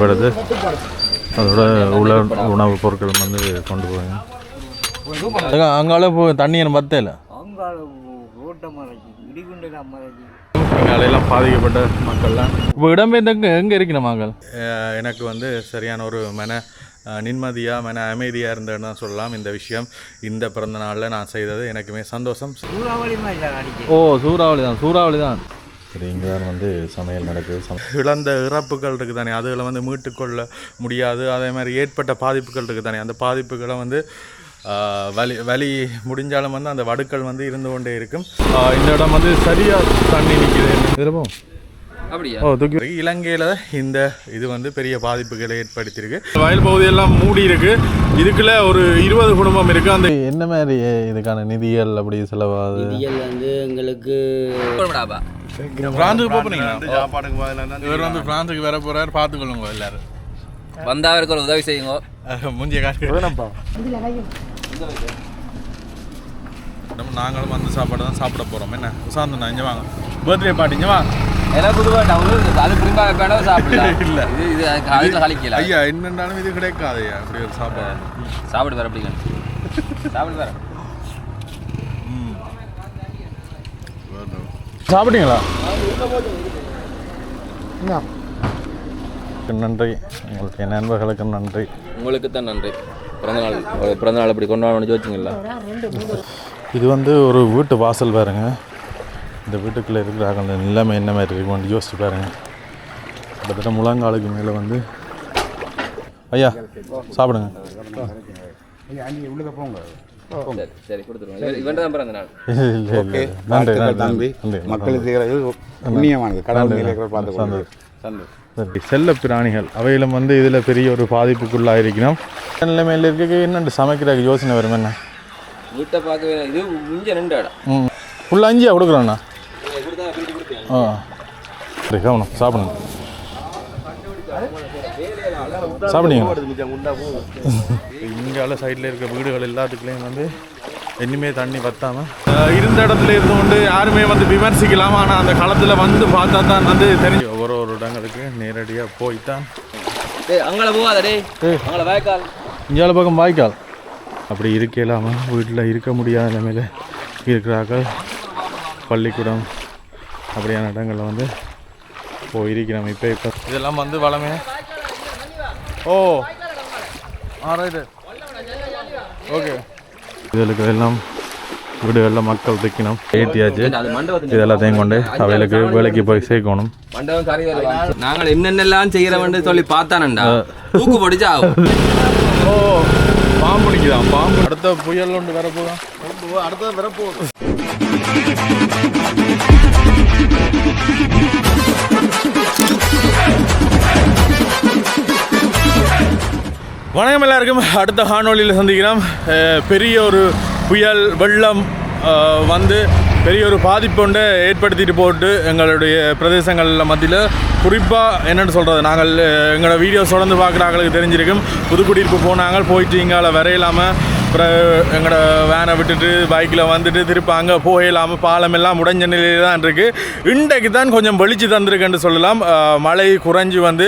படுது அதோட உணவுப் பொருட்கள் வந்து கொண்டு போவாங்க. அங்கால தண்ணி எனக்கு பத்தையில் எங்களாலெல்லாம் பாதிக்கப்பட்ட மக்கள்லாம் இப்போ இடம்பெயர்ந்து எங்கே இருக்கணும் மக்கள். எனக்கு வந்து சரியான ஒரு நிம்மதியாக அமைதியாக இருந்தேன்னு தான் சொல்லலாம். இந்த விஷயம் இந்த பிறந்த நாளில் நான் செய்தது எனக்குமே சந்தோஷம். சூறாவளி தான். சரி, இங்கே தான் வந்து சமையல் நடக்குது. இழந்த இறப்புகள் இருக்குது தானே, அதில் வந்து மீட்டுக்கொள்ள முடியாது. அதே மாதிரி ஏற்பட்ட பாதிப்புகள் இருக்குது தானே, அந்த பாதிப்புகளை வந்து வலி முடிஞ்சாலும் வந்து அந்த வடுக்கள் வந்து இருந்து கொண்டே இருக்கும். இந்த இடம் வந்து சரியாக தண்ணி நிற்கிது. இலங்கையில் இந்த இது வந்து பெரிய பாதிப்புகளை ஏற்படுத்தியிருக்கு. வயல் பகுதியெல்லாம் மூடி இருக்கு. இதுக்குள்ள ஒரு 20 குடும்பம் இருக்கு. அந்த என்ன மாதிரி இதுக்கான நிதிகள் அப்படி செலவாகுது? நிதிகள் வந்து எங்களுக்கு பிரான்ஸுக்கு போகிறீங்களா? இவர் வந்து பிரான்ஸுக்கு வர போறாரு, பார்த்துக்கொள்ளுங்க. எல்லாரும் வந்தா அவருக்கு ஒரு உதவி செய்யுங்க. முந்திய காட்டு நாங்களும் அந்த சாப்பாடு தான் சாப்பிட போகிறோம். என்ன உசாந்தண்ணா இங்கே வாங்க, பர்த்டே பார்ட்டி இங்கே வாங்க. எல்லாம் புதுவாக அது புரிம்பாக சாப்பிடலாம். இல்லை இது காலையில் கழிக்கலாம் ஐயா, என்னென்னாலும் இது கிடைக்காது ஐயா. அப்படி ஒரு சாப்பாடு வர அப்படி சாப்பிடு வர. சாப்பிட்டீங்களா? நன்றி, உங்களுக்கு நண்பர்களுக்கு நன்றி. உங்களுக்கு தான் நன்றி. பிறந்தநாள் அப்படி கொண்டாடணும்னு யோசிச்சிங்களா? இது வந்து ஒரு வீட்டு வாசல் பாருங்க. இந்த வீட்டுக்குள்ளே இருக்கிறாங்க அந்த நிலைமை என்ன மாதிரி இருக்குன்னு யோசிச்சு பாருங்க. கிட்டத்தட்ட முழங்காலுக்கு மேலே வந்து ஐயா சாப்பிடுங்க. செல்ல பிராணிகள் அவையிலும் வந்து இதில் பெரிய ஒரு பாதிப்புக்குள்ளாக இருக்கணும். நிலைமையில் இருக்க என்னென்று சமைக்கிறதுக்கு யோசனை வரும். என்ன வீட்டை பார்க்கவே இது இங்கே 2 இடம் ஃபுல்லாக 5 கொடுக்குறோண்ணா. சரி, கவனம் சாப்பிடுங்க. சாப்பிடுங்க. இங்கால சைடில் இருக்க வீடுகள் எல்லாத்துக்குள்ளேயும் வந்து இனிமே தண்ணி வற்றாமல் இருந்த இடத்துல இருந்து கொண்டு யாருமே வந்து விமர்சிக்கலாம். ஆனால் அந்த காலத்தில் வந்து பார்த்தா தான் வந்து தெரிஞ்சு ஒவ்வொரு இடங்களுக்கு நேரடியாக போய்த்தான். அங்கே போகாதே, அங்கே வாய்க்கால், இங்கால பக்கம் வாய்க்கால். அப்படி இருக்க இல்லாமல் வீட்டில் இருக்க முடியாத நிலைமையில் இருக்கிறார்கள். பள்ளிக்கூடம் அப்படியான இடங்களில் வந்து போயிருக்கிறோம். இப்போ இதெல்லாம் வந்து வளமே. Right, okay. இதுகளுக்கு எல்லாம் வீடுகளில் மக்கள் தைக்கணும். ஏற்றியாச்சு. இதெல்லாத்தையும் கொண்டு அவைகளுக்கு வேலைக்கு போய் சேர்க்கணும். நாங்கள் என்னென்னலாம் செய்கிறோம்னு சொல்லி பார்த்தானண்டா தூக்கு படிச்சா பாம்பு பிடிக்குதான். பாம்பு அடுத்த புயல் ஒன்று வரப்போதான். அடுத்தது வரப்போகுது. வணக்கம் எல்லாருக்கும். அடுத்த காணொளியில் சந்திக்கிறோம். பெரிய ஒரு புயல் வெள்ளம் வந்து பெரிய ஒரு பாதிப்பு ஒன்று ஏற்படுத்திட்டு போட்டு எங்களுடைய பிரதேசங்களில் மத்தியில் குறிப்பாக என்னென்னு சொல்கிறது, நாங்கள் எங்களோட வீடியோஸ் தொடர்ந்து பார்க்குறாங்களுக்கு தெரிஞ்சிருக்கும். புதுக்குடியிருப்பு போயிட்டு இங்கால வரையில்லாமல் அப்புறம் எங்களோட வேனை விட்டுட்டு பைக்கில் வந்துட்டு திருப்பி அங்கே போகலாமல் பாலம் எல்லாம் உடைஞ்ச நிலையில் தான் இருக்குது. இன்றைக்கு தான் கொஞ்சம் வெளிச்சு தந்திருக்குன்னு சொல்லலாம். மழை குறைஞ்சி வந்து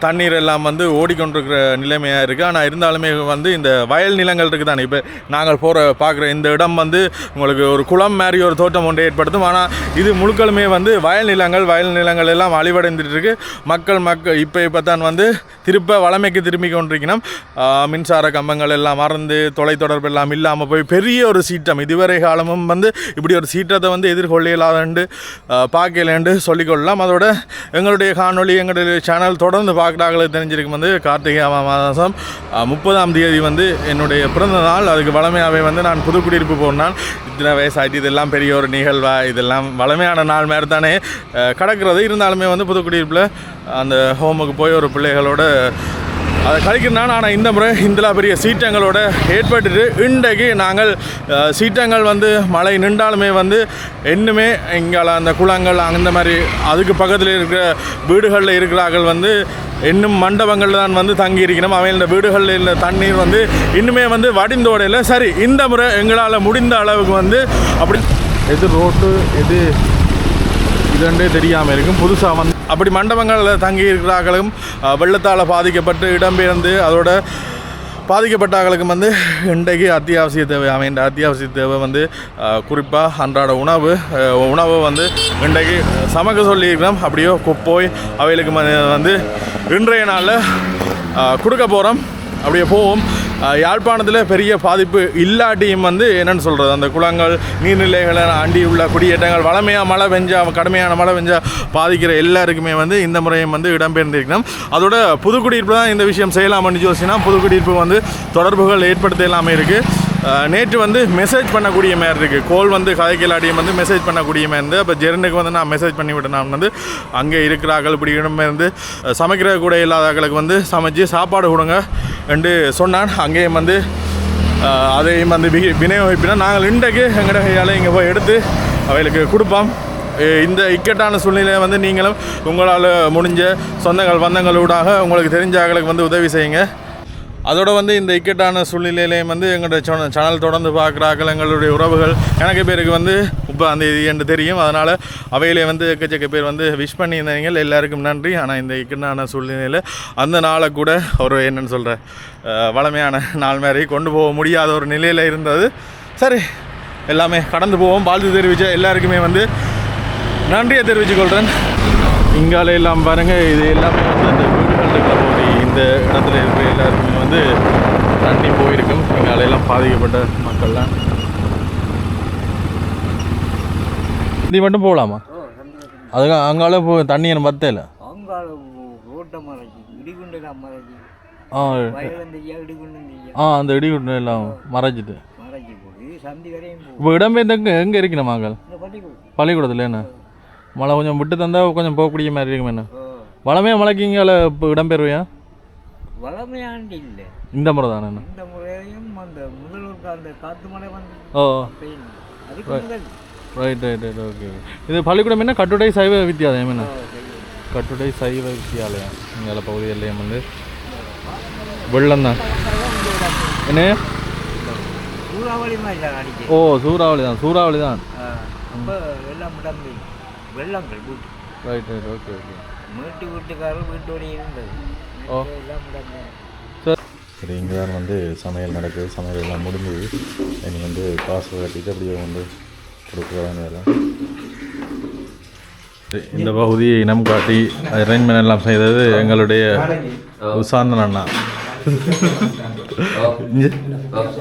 தண்ணீர் எல்லாம் வந்து ஓடிக்கொண்டிருக்கிற நிலைமையாக இருக்குது. ஆனால் இருந்தாலுமே வந்து இந்த வயல் நிலங்கள் இருக்குது தானே, இப்போ நாங்கள் பார்க்குற இந்த இடம் வந்து உங்களுக்கு ஒரு குளம் மாதிரி ஒரு தோட்டம் ஒன்று ஏற்படுத்தும். ஆனால் இது முழுக்களுமே வந்து வயல் நிலங்கள் எல்லாம் அழிவடைந்துட்டு இருக்கு. மக்கள் இப்போ தான் வந்து வளமைக்கு திரும்பி கொண்டிருக்கணும். மின்சார கம்பங்கள் எல்லாம் மறந்து தொடர்பு எல்லாம் இல்லாமல் போய் பெரிய ஒரு சீற்றம். இதுவரை காலமும் வந்து இப்படி ஒரு சீற்றத்தை வந்து எதிர்கொள்ளலாதண்டு பார்க்கலன்னு சொல்லிக்கொள்ளலாம். அதோட எங்களுடைய காணொளி எங்களுடைய சேனல் தொடர்ந்து பார்க்குறாங்களே தெரிஞ்சிருக்கும். வந்து கார்த்திகை மாதம் 30ஆம் தேதி வந்து என்னுடைய பிறந்த நாள். அதுக்கு வளமையாகவே வந்து நான் புதுக்குடியிருப்பு போனால் இத்தனை வயசாகிட்டு இதெல்லாம் பெரிய ஒரு நிகழ்வாக இதெல்லாம் வளமையான நாள் மாதிரி தானே கிடக்கிறது. இருந்தாலுமே வந்து புதுக்குடியிருப்பில் அந்த ஹோமுக்கு போய் ஒரு பிள்ளைகளோட அதை கழிக்கிறனால. ஆனால் இந்த முறை இந்த பெரிய சீற்றங்களோட ஏற்பட்டுட்டு இன்றைக்கு நாங்கள் சீற்றங்கள் வந்து மழை நின்றாலுமே வந்து இன்னுமே இங்கால அந்த குளங்கள் அந்த மாதிரி அதுக்கு பக்கத்தில் இருக்கிற வீடுகளில் இருக்கிறார்கள் வந்து இன்னும் மண்டபங்களில் தான் வந்து தங்கி இருக்கணும். அவை இந்த வீடுகளில் உள்ள தண்ணீர் வந்து இன்னுமே வந்து வடிந்தோடையில். சரி, இந்த முறை எங்களால் முடிந்த அளவுக்கு வந்து அப்படி எது ரோட்டு எது இதுன்றே தெரியாமல் இருக்கும். புதுசாக வந்து அப்படி மண்டபங்களில் தங்கி இருக்கிறார்களும் வெள்ளத்தால் பாதிக்கப்பட்டு இடம்பெயர்ந்து அதோட பாதிக்கப்பட்டார்களுக்கு வந்து இன்றைக்கு அத்தியாவசிய தேவை அமைந்த அத்தியாவசிய தேவை வந்து குறிப்பாக அன்றாட உணவு வந்து இன்றைக்கு சமைக்க சொல்லியிருக்கிறோம். அப்படியோ போய் அவைகளுக்கு வந்து இன்றைய நாளில் கொடுக்க போகிறோம். அப்படியே போவோம். யாழ்ப்பாணத்தில் பெரிய பாதிப்பு இல்லாட்டியும் வந்து என்னென்னு சொல்கிறது, அந்த குளங்கள் நீர்நிலைகளை அண்டி உள்ள குடியேற்றங்கள் வளமையாக மழை பெஞ்சால் கடுமையான மழை பெஞ்சால் பாதிக்கிற எல்லாருக்குமே வந்து இந்த முறையும் வந்து இடம்பெயர்ந்திருக்கணும். அதோட புதுக்குடியிருப்பு தான் இந்த விஷயம் செய்யலாம்னு யோசிச்சுன்னா புதுக்குடியிருப்பு வந்து தொடர்புகள் ஏற்படுத்த எல்லாமே இருக்குது. நேற்று வந்து மெசேஜ் பண்ணக்கூடிய மாதிரி இருக்குது. கோல் வந்து கதைக்கலாடியும் வந்து மெசேஜ் பண்ணக்கூடிய மாதிரி இருந்து அப்போ ஜெரனுக்கு வந்து நான் மெசேஜ் பண்ணிவிட்டேன். நான் வந்து அங்கே இருக்கிறார்கள் இப்படி இடம்பெயர்ந்து சமைக்கிற கூட இல்லாதவர்களுக்கு வந்து சமைச்சு சாப்பாடு கொடுங்க என்று சொன்னான். அங்கேயும் வந்து அதையும் வந்து விநியோகிப்பினா நாங்கள் இன்றைக்கு எங்கட கையால் இங்கே போய் எடுத்து அவைகளுக்கு கொடுப்போம். இந்த இக்கட்டான சூழ்நிலையை வந்து நீங்களும் உங்களால் முடிஞ்ச சொந்தங்கள் பந்தங்களூடாக உங்களுக்கு தெரிஞ்சவர்களுக்கு வந்து உதவி செய்யுங்க. அதோடு வந்து இந்த இக்கட்டான சூழ்நிலையிலையும் வந்து எங்களுடைய சேனல் தொடர்ந்து பார்க்குறார்கள் எங்களுடைய உறவுகள் எனக்கு பேருக்கு வந்து இப்போ அந்த இது என்று தெரியும். அதனால் அவையிலே வந்து எக்கச்சக்க பேர் வந்து விஷ் பண்ணியிருந்தீங்க, எல்லாருக்கும் நன்றி. ஆனால் இந்த இக்கட்டான சூழ்நிலையில் அந்த நாளை கூட ஒரு என்னென்னு சொல்கிற வளமையான நாள் மாதிரி கொண்டு போக முடியாத ஒரு நிலையில் இருந்தது. சரி, எல்லாமே கடந்து போவோம். வாழ்த்து தெரிவித்த எல்லாருக்குமே வந்து நன்றியை தெரிவித்துக்கொள்கிறேன். இங்கால எல்லாம் பாருங்கள், இது எல்லாமே வந்து இந்த வீடுகளுக்கு இந்த இடத்துல இருக்கிற எல்லாருக்குமே வந்து தண்ணி போயிருக்கும். இங்காலையெல்லாம் பாதிக்கப்பட்ட மக்கள்லாம் இது மட்டும் போகலாமா? அதுக்கு அங்கால தண்ணி எனக்கு பத்தல. அந்த இடிகுண்டு எல்லாம் மறைச்சிட்டு இப்போ இடம்பெயர்ந்து எங்கே இருக்கணும் மக்கள்? பள்ளிக்கூடத்தில் என்ன மழை கொஞ்சம் விட்டு தந்தால் கொஞ்சம் போகக்கூடிய மாதிரி இருக்கும். என்ன வளமையாக மழைக்கு இங்கால இப்போ இடம்பெயர்வையா? வளமையாண்டு இல்லை, இந்த முறை தானே. இந்த முறையும் அந்த முதல்வருக்கு அந்த காற்று மழை வந்து ரைட் ரைட் ரைட் ஓகே. இது பள்ளிக்கூடம் என்ன கட்டுடை சைவ வித்தியாலயம்? என்ன கட்டுடை சைவ வித்தியாலயம் இங்கே பகுதியிலையும் வந்து வெள்ளம் தான் என்ன சூறாவளி மாதிரி அடிக்க. ஓ சூறாவளி தான், சூறாவளி தான். வெள்ளம் வெள்ளங்கள் வீட்டு ரைட் ரைட் ஓகே ஓகே. வீட்டுக்காரர் வீட்டோடைய இருந்தது. ஓ சரி, இங்கே தான் வந்து சமையல் நடக்குது. சமையல் எல்லாம் முடிஞ்சது. இனி வந்து காசு கட்டிட்டு அப்படியே வந்து கொடுக்குறாங்க எல்லாம். இந்த பகுதியை இனம் காட்டி அரேஞ்ச்மெண்ட் எல்லாம் செய்தது எங்களுடைய உசாந்தன் அண்ணா.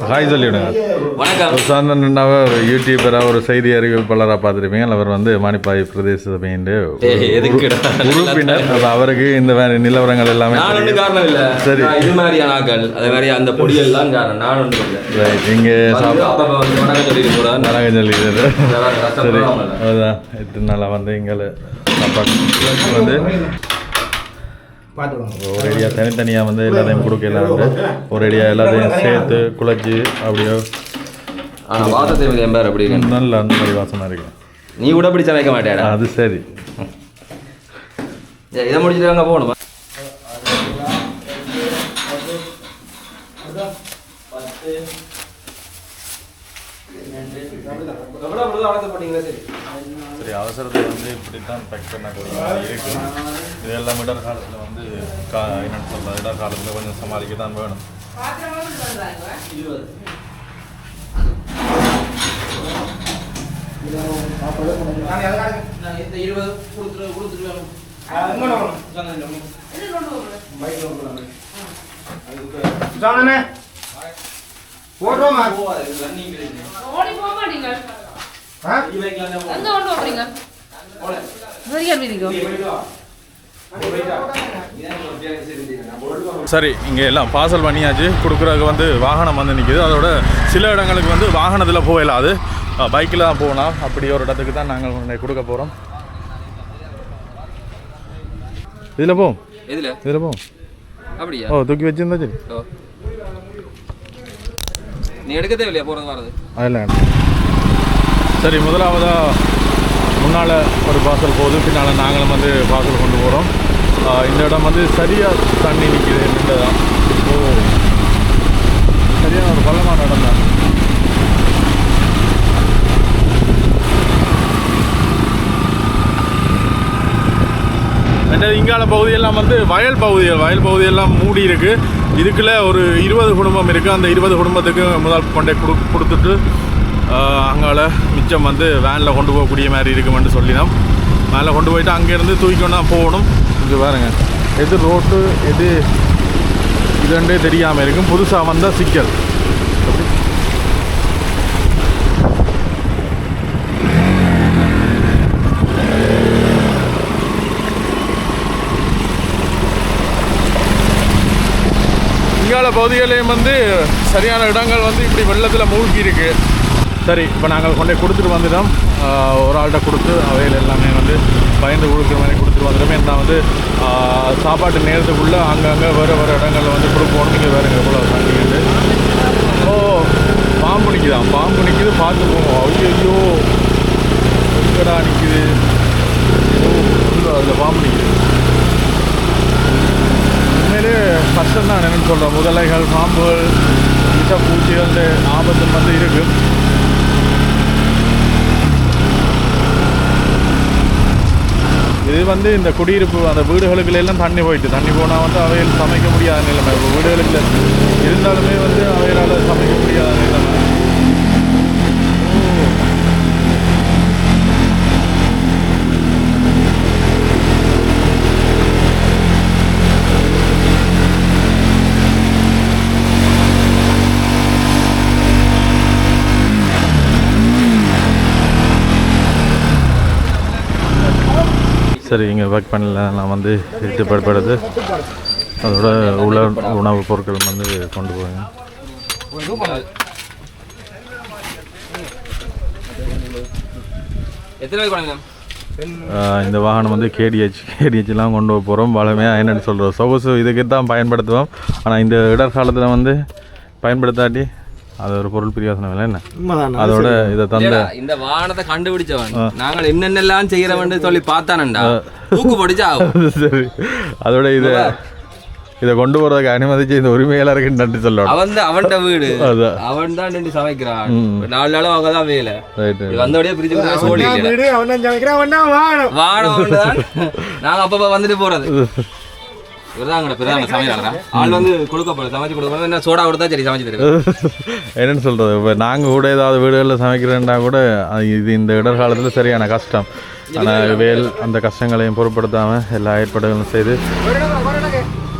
ஹாய் சொல்லிவிடுங்க. வணக்கம். உசாந்தன் அண்ணாவை ஒரு யூடியூபராக ஒரு செய்தி அறிவிப்பாளராக பார்த்துருப்பீங்க. அவர் வந்து மானிப்பாய் பிரதேச சபையின் உறுப்பினர். அப்போ அவருக்கு இந்த மாதிரி நிலவரங்கள் எல்லாமே காரணம் இல்லை. சரி, இது மாதிரியான ஆக்கள் அதே மாதிரி அந்த பொடியல் தான் காரணம். நான் ஒன்று இல்லை. ரைட், இங்கே வணக்கம் சொல்லிடுறது. சரி, அதுதான் எத்தனை நாளாக வந்து இங்கே வந்து ஒரு ஐடியா தனித்தனியாக வந்து எல்லாத்தையும் கொடுக்கலாம். ஒரு ஐடியா எல்லாத்தையும் சேர்த்து குழச்சி அப்படியோ. ஆனால் வாசத்தை எம்பார் அப்படி நல்ல அந்த மாதிரி வாசனை இருக்கு. நீ கூட அப்படி சமைக்க மாட்டேடா. அது சரி, இதை முடிச்சுட்டு அங்கே போகணுமா? சரி, அவசரத்தில் வந்து இப்படித்தான் பேக் பண்ணக்கூடிய மாதிரி இருக்கு. இதெல்லாம் இடர் காலத்தில் வந்து என்னென்னு சொல்லலாம், இடர் காலத்தில் கொஞ்சம் சமாளிக்க தான் வேணும். சரி, இங்கே எல்லாம் பார்சல் பண்ணியாச்சு. கொடுக்குறதுக்கு வந்து வாகனம் வந்து நிற்கிது. அதோட சில இடங்களுக்கு வந்து வாகனத்தில் போகலாது, பைக்கில் தான் போகலாம். அப்படி ஒரு இடத்துக்கு தான் நாங்கள் கொடுக்க போகிறோம். இதில் போவோம், இதில் போவோம். அப்படியா? ஓ, தூக்கி வச்சுருந்தா சரி. நீ எடுக்க தேவையில்லையா போகிறது வரது? அதெல்லாம் சரி. முதலாவதாக முன்னால் ஒரு பார்சல் போகுது, பின்னால் நாங்களும் வந்து பார்சல் கொண்டு போகிறோம். இந்த இடம் வந்து சரியாக தண்ணி நிற்கிது. இந்த தான் சரியான ஒரு பள்ளமான இடம் தான். மற்ற இங்கால பகுதியெல்லாம் வந்து வயல் பகுதியெல்லாம் மூடி இருக்குது. இதுக்குள்ள ஒரு 20 குடும்பம் இருக்குது. அந்த 20 குடும்பத்துக்கு முதல் கொண்டே கொடுத்துட்டு அங்கால மிச்சம் வந்து வேனில் கொண்டு போகக்கூடிய மாதிரி இருக்குமென்னு சொல்லினோம். மேலே கொண்டு போயிட்டு அங்கேருந்து தூக்கிக்கொண்டு தான் போகணும். இங்கே பாருங்க, எது ரோட்டு எது இதுண்டே தெரியாமல் இருக்கும். புதுசாக வந்தால் சிக்கல். இங்கால பகுதிகளையும் வந்து சரியான இடங்கள் வந்து இப்படி வெள்ளத்தில் மூழ்கி இருக்கு. சரி, இப்போ நாங்கள் கொண்டே கொடுத்துட்டு வந்துட்டோம். ஒரு ஆள்கிட்ட கொடுத்து அவையில் எல்லாமே வந்து பயந்து கொடுக்குற மாதிரி கொடுத்துட்டு வந்துட்டோம். என்ன வந்து சாப்பாட்டு நேரத்துக்குள்ளே அங்கங்கே வேறு இடங்களில் வந்து கொடுப்போம். நீங்கள் வேறுங்க எவ்வளோ தண்ணிட்டு. ஓ, பாம்பு நிற்கிதான், பாம்பு நிற்கிது, பார்த்து போவோம். ஐயோ எங்கடா நிற்கிது? அதில் பாம்பு நிற்கிது. உண்மையிலே கஷ்டம் தான் என்னென்னு சொல்கிறேன். முதலைகள், பாம்புகள், பூச்சிகள் ஆபத்து வந்து இருக்குது. இது வந்து இந்த குடியிருப்பு அந்த வீடுகளுக்குள்ளெல்லாம் தண்ணி போனால் வந்து அவையில் சமைக்க முடியாத நிலைமை. இப்போ வீடுகளுக்கு இருந்தாலுமே வந்து அவையால் சமைக்க முடியாத நிலைமை. சரி, இங்கே ஒர்க் பண்ணல நான் வந்து இருட்டுப்படுறது அதோட உணவுப் பொருட்கள் வந்து கொண்டு போவேங்க. இந்த வாகனம் வந்து கேடிஹெச்லாம் கொண்டு போகிறோம். வளமையாக என்னென்னு சொல்கிறோம், சொகுசு இதுக்கு தான் பயன்படுத்துவோம். ஆனால் இந்த இடர்காலத்தில் வந்து பயன்படுத்தாட்டி அது ஒரு பொருள் பிரியாசனம் இல்லை என்ன. அதோட இதை தந்த இந்த வாகனத்தை கண்டுபிடிச்சவன் நாங்கள் என்னென்னலாம் செய்யறவன்னு சொல்லி பார்த்தானண்டா தூக்கு படிச்சா. சரி, அதோட இதை கொண்டு போறதுக்கு அனுமதிச்சு இந்த உரிமையாளர் இருக்குன்னு நன்றி சொல்லணும். அவன்கிட்ட வீடு அவன் தான் நின்று சமைக்கிறான். 4 நாளும் அவங்க தான் வேலை. வந்தோடய பிரிச்சு வாகனம் நாங்க அப்பப்ப வந்துட்டு போறது. என்னன்னு சொல்றது, இப்போ நாங்கள் கூட ஏதாவது வீடுகளில் சமைக்கிறேன்னா கூட இது இந்த இடர்காலத்தில் சரியான கஷ்டம். ஆனால் வேல் அந்த கஷ்டங்களையும் பொருட்படுத்தாமல் எல்லா ஏற்பாடுகளும் செய்து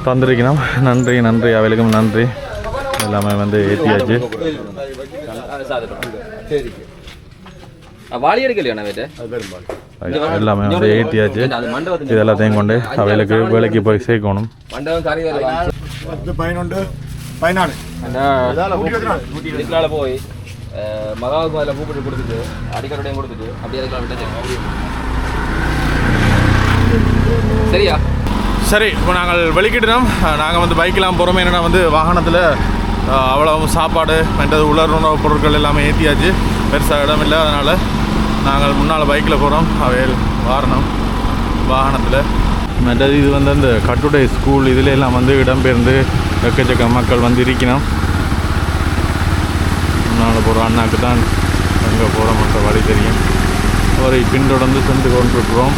தந்திருக்கணும். நன்றி அவைகளுக்கும் நன்றி. எல்லாமே வந்து ஏற்றியாச்சு. எல்லாமே வந்து ஏற்றியாச்சு. இது எல்லாத்தையும் கொண்டு அவைகளுக்கு வேலைக்கு போய் சேர்க்கணும். 11-14 போய் மகாவுக்கு அதில் கூப்பிட்டு கொடுத்துட்டு அடிக்கடையும் கொடுத்துட்டு அப்படியே சரியா. சரி, இப்போ நாங்கள் வெளிக்கிட்டோம். நாங்கள் வந்து பைக்கெலாம் போகிறோமே. என்னென்னா வந்து வாகனத்தில் அவ்வளோ சாப்பாடு மற்றது உலர்வுணவு பொருட்கள் எல்லாமே ஏற்றியாச்சு. பெருசாக இடம் இல்லை. அதனால் நாங்கள் முன்னால் பைக்கில் போகிறோம். அவையில் வாகனத்தில் மற்றது இது வந்து அந்த கட்டுடை ஸ்கூல் இதில் எல்லாம் வந்து இடம்பெயர்ந்து எக்கச்சக்க மக்கள் வந்து இருக்கணும். முன்னால் போகிற அண்ணாக்கு தான் அங்கே போகிற மக்கள் வழி தெரியும். அவரை பின்தொடர்ந்து சென்று கொண்டிருக்கிறோம்.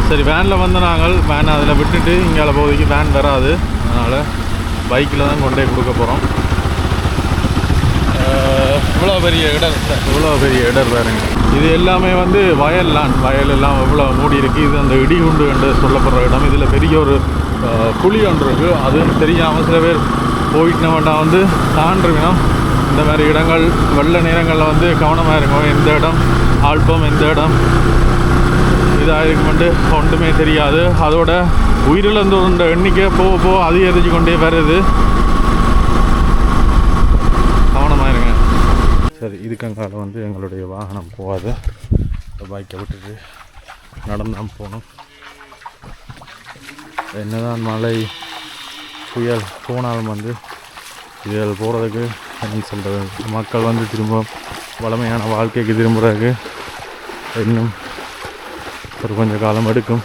சரி, வேனில் வந்து நாங்கள் வேன் அதில் விட்டுட்டு இங்கே போதைக்கு வேன் வராது. அதனால் பைக்கில் தான் கொண்டே கொடுக்க போகிறோம். இவ்வளோ பெரிய இடர் பாருங்க. இது எல்லாமே வந்து வயலெல்லாம் இவ்வளோ மூடி இருக்குது. இது அந்த இடிகுண்டு என்று சொல்லப்படுற இடம். இதில் பெரிய ஒரு குழி ஒன்று இருக்குது. அதுவும் தெரியாமல் சில பேர் போயிட்டு வேண்டாம் வந்து தாண்டிருக்கணும். இந்த மாதிரி இடங்கள் வெள்ள நேரங்களில் வந்து கவனமாக இருக்கும். எந்த இடம் ஆல்பம், எந்த இடம் இதாக இருக்குமெண்டு ஒன்றுமே தெரியாது. அதோட உயிரிழந்தோட எண்ணிக்கை போக அதிகரித்து கொண்டே வருது. கவனமாக இருங்க. சரி, இதுக்கங்கால வந்து எங்களுடைய வாகனம் போகாது. பைக்கை விட்டுட்டு நடந்தான் போகணும். என்னதான் மழை புயல் போனாலும் வந்து இதில் போகிறதுக்கு என்ன சொல்கிறது, மக்கள் வந்து திரும்ப வளமையான வாழ்க்கைக்கு திரும்புறதுக்கு இன்னும் ஒரு கொஞ்சம் காலம் எடுக்கும்.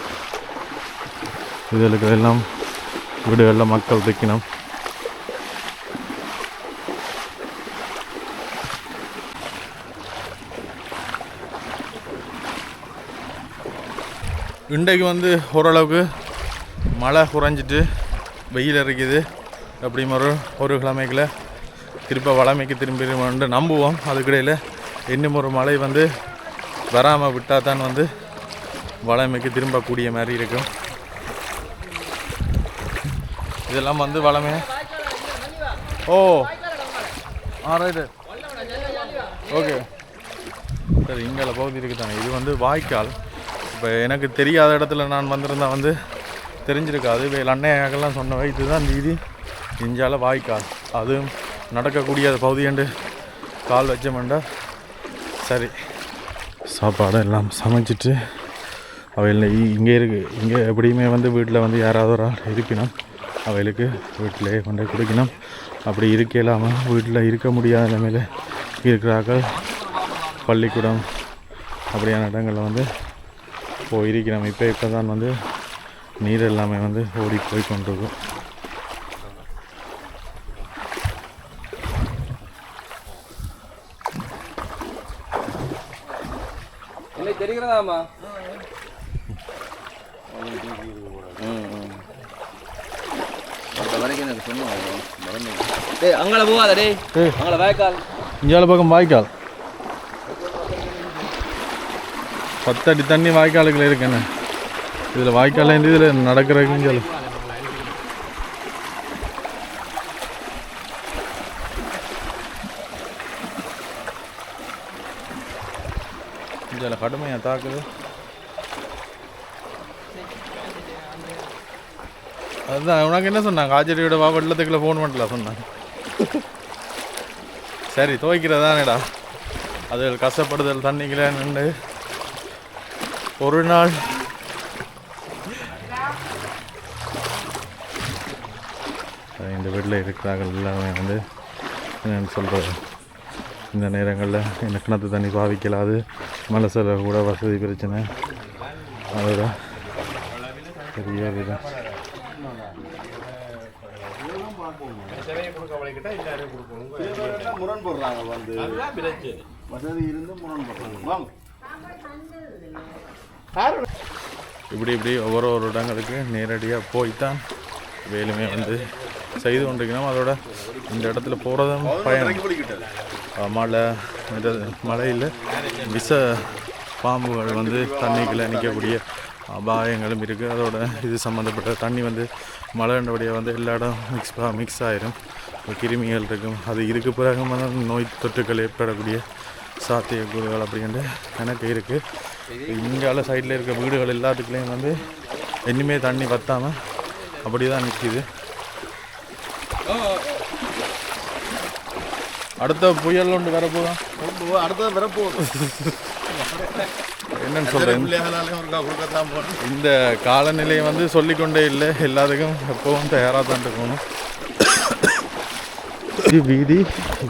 இதுகளுக்கு எல்லாம் வீடுகளில் மக்கள் தைக்கணும். இன்றைக்கு வந்து ஓரளவுக்கு மழை குறைஞ்சிட்டு வெயில் இருக்குது. எப்படியும் ஒரு கிழமைக்குள்ள திரும்ப வளமைக்கு திரும்பி நம்புவோம். அதுக்கிடையில் இன்னும் ஒரு மழை வந்து வராமல் விட்டால் தான் வந்து வளமைக்கு திரும்பக்கூடிய மாதிரி இருக்கும். இதெல்லாம் வந்து வளமே. ஓ ரைட்டு, ஓகே. சரி, இங்கே பகுதி இருக்குது தானே. இது வந்து வாய்க்கால். இப்போ எனக்கு தெரியாத இடத்துல நான் வந்திருந்தால் வந்து தெரிஞ்சிருக்காது. அன்னையாக்கெல்லாம் சொன்ன இதுதான் வீதி, இஞ்சால வாய்க்கால். அதுவும் நடக்கக்கூடிய பகுதி என்று கால் வச்சமெண்டா. சரி, சாப்பாடு எல்லாம் சமைச்சிட்டு அவையில் இங்கே இருக்குது. இங்கே எப்படியுமே வந்து வீட்டில் வந்து யாராவது ஒரு ஆள் இருப்பினோம், அவைகளுக்கு வீட்டிலே கொண்டு கொடுக்கணும். அப்படி இருக்க இல்லாமல் வீட்டில் இருக்க முடியாத நிலைமையில் இருக்கிறார்கள். பள்ளிக்கூடம் அப்படியான இடங்களில் வந்து போயிருக்கிறோம். இப்போ தான் வந்து நீர் எல்லாமே வந்து ஓடி போய் கொண்டிருக்கும். தெரிகிறதாமா? அங்கே போகாத டே, அங்கே வாய்க்கால், இஞ்சால பக்கம் வாய்க்கால். 10 அடி தண்ணி வாய்க்காலுக்குள்ள இருக்குண்ணே. இதில் வாய்க்கால் இருந்து இதில் நடக்கிறதுக்கு இதில் கடுமையாக தாக்குது. அதுதான் உனக்கு என்ன சொன்னாங்க, ஆச்சரியோட வெள்ளத்துக்குள்ள ஃபோன் பண்ணல சொன்னாங்க. சரி, துவைக்கிறதானேடா அது கஷ்டப்படுதல் தண்ணிக்குள்ள நின்று ஒரு நாள். இந்த வீட்டில் இருக்கிறார்கள் எல்லாமே வந்து என்னென்னு சொல்கிறது, இந்த நேரங்களில் இந்த கிணத்து தண்ணி பாவிக்கலாது, மழை செலவு கூட வசதி பிரச்சனை. அதோட பெரிய இதுதான். இப்படி ஒவ்வொரு இடங்களுக்கு நேரடியாக போய்த்தான் வேலுமே வந்து செய்து கொண்டிருக்கணும். அதோட இந்த இடத்துல போகிறதும் பயணம். மழையில் விஷ பாம்புகள் வந்து தண்ணிக்குள்ளே நிற்கக்கூடிய அபாயங்களும் இருக்குது. அதோட இது சம்மந்தப்பட்ட தண்ணி வந்து மழைண்டபடியாக வந்து எல்லா இடம் மிக்ஸ் ஆகிடும். கிருமிகள் இருக்கும். அது இதுக்கு பிறகு நோய் தொற்றுக்கள் ஏற்படக்கூடிய சாத்தியக்கூறுகள் அப்படின்ட்டு எனக்கு இருக்குது. இங்கால சைடில் இருக்க வீடுகள் எல்லாத்துக்குள்ளேயும் வந்து இன்னுமே தண்ணி வற்றாமல் அப்படி தான் நிற்கிது. அடுத்த புயல் ஒன்று வரப்போதான், அடுத்த வரப்போகுது. என்னன்னு சொல்கிறேன், இந்த காலநிலையை வந்து சொல்லிக்கொண்டே இல்லை, எல்லாத்துக்கும் எப்போவும் தயாராக தான் இருக்கணும். இது வீதி,